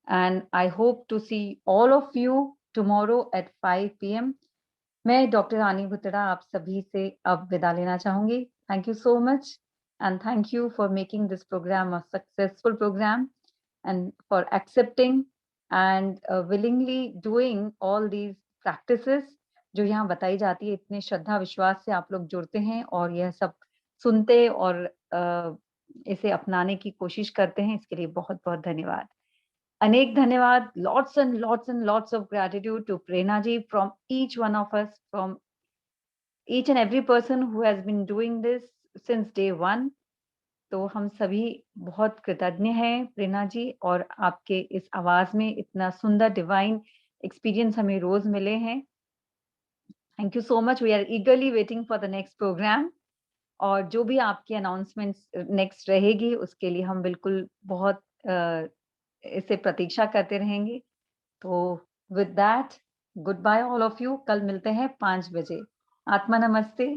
and I hope to see all of you tomorrow at 5 p.m. मैं डॉक्टर रानी भुतड़ा आप सभी से अब विदा लेना चाहूंगी. Thank you so much and thank you for making this program a successful program and for accepting and willingly doing all these practices जो यहाँ बताई जाती है. इतने श्रद्धा विश्वास से आप लोग जुड़ते हैं और यह सब सुनते और इसे अपनाने की कोशिश करते हैं. इसके लिए बहुत बहुत धन्यवाद. अनेक धन्यवाद. Lots and lots of gratitude to Prerna ji from each one of us, from each and every person who has been doing this since day one. तो हम सभी बहुत कृतज्ञ हैं प्रेरणा जी, और आपके इस आवाज में इतना सुंदर डिवाइन एक्सपीरियंस हमें रोज मिले हैं. Thank you so much. We are eagerly waiting for the next program, और जो भी आपकी अनाउंसमेंट्स नेक्स्ट रहेगी उसके लिए हम बिल्कुल बहुत इसे प्रतीक्षा करते रहेंगे. तो with that, goodbye all of you. कल मिलते हैं 5 बजे. आत्मा नमस्ते.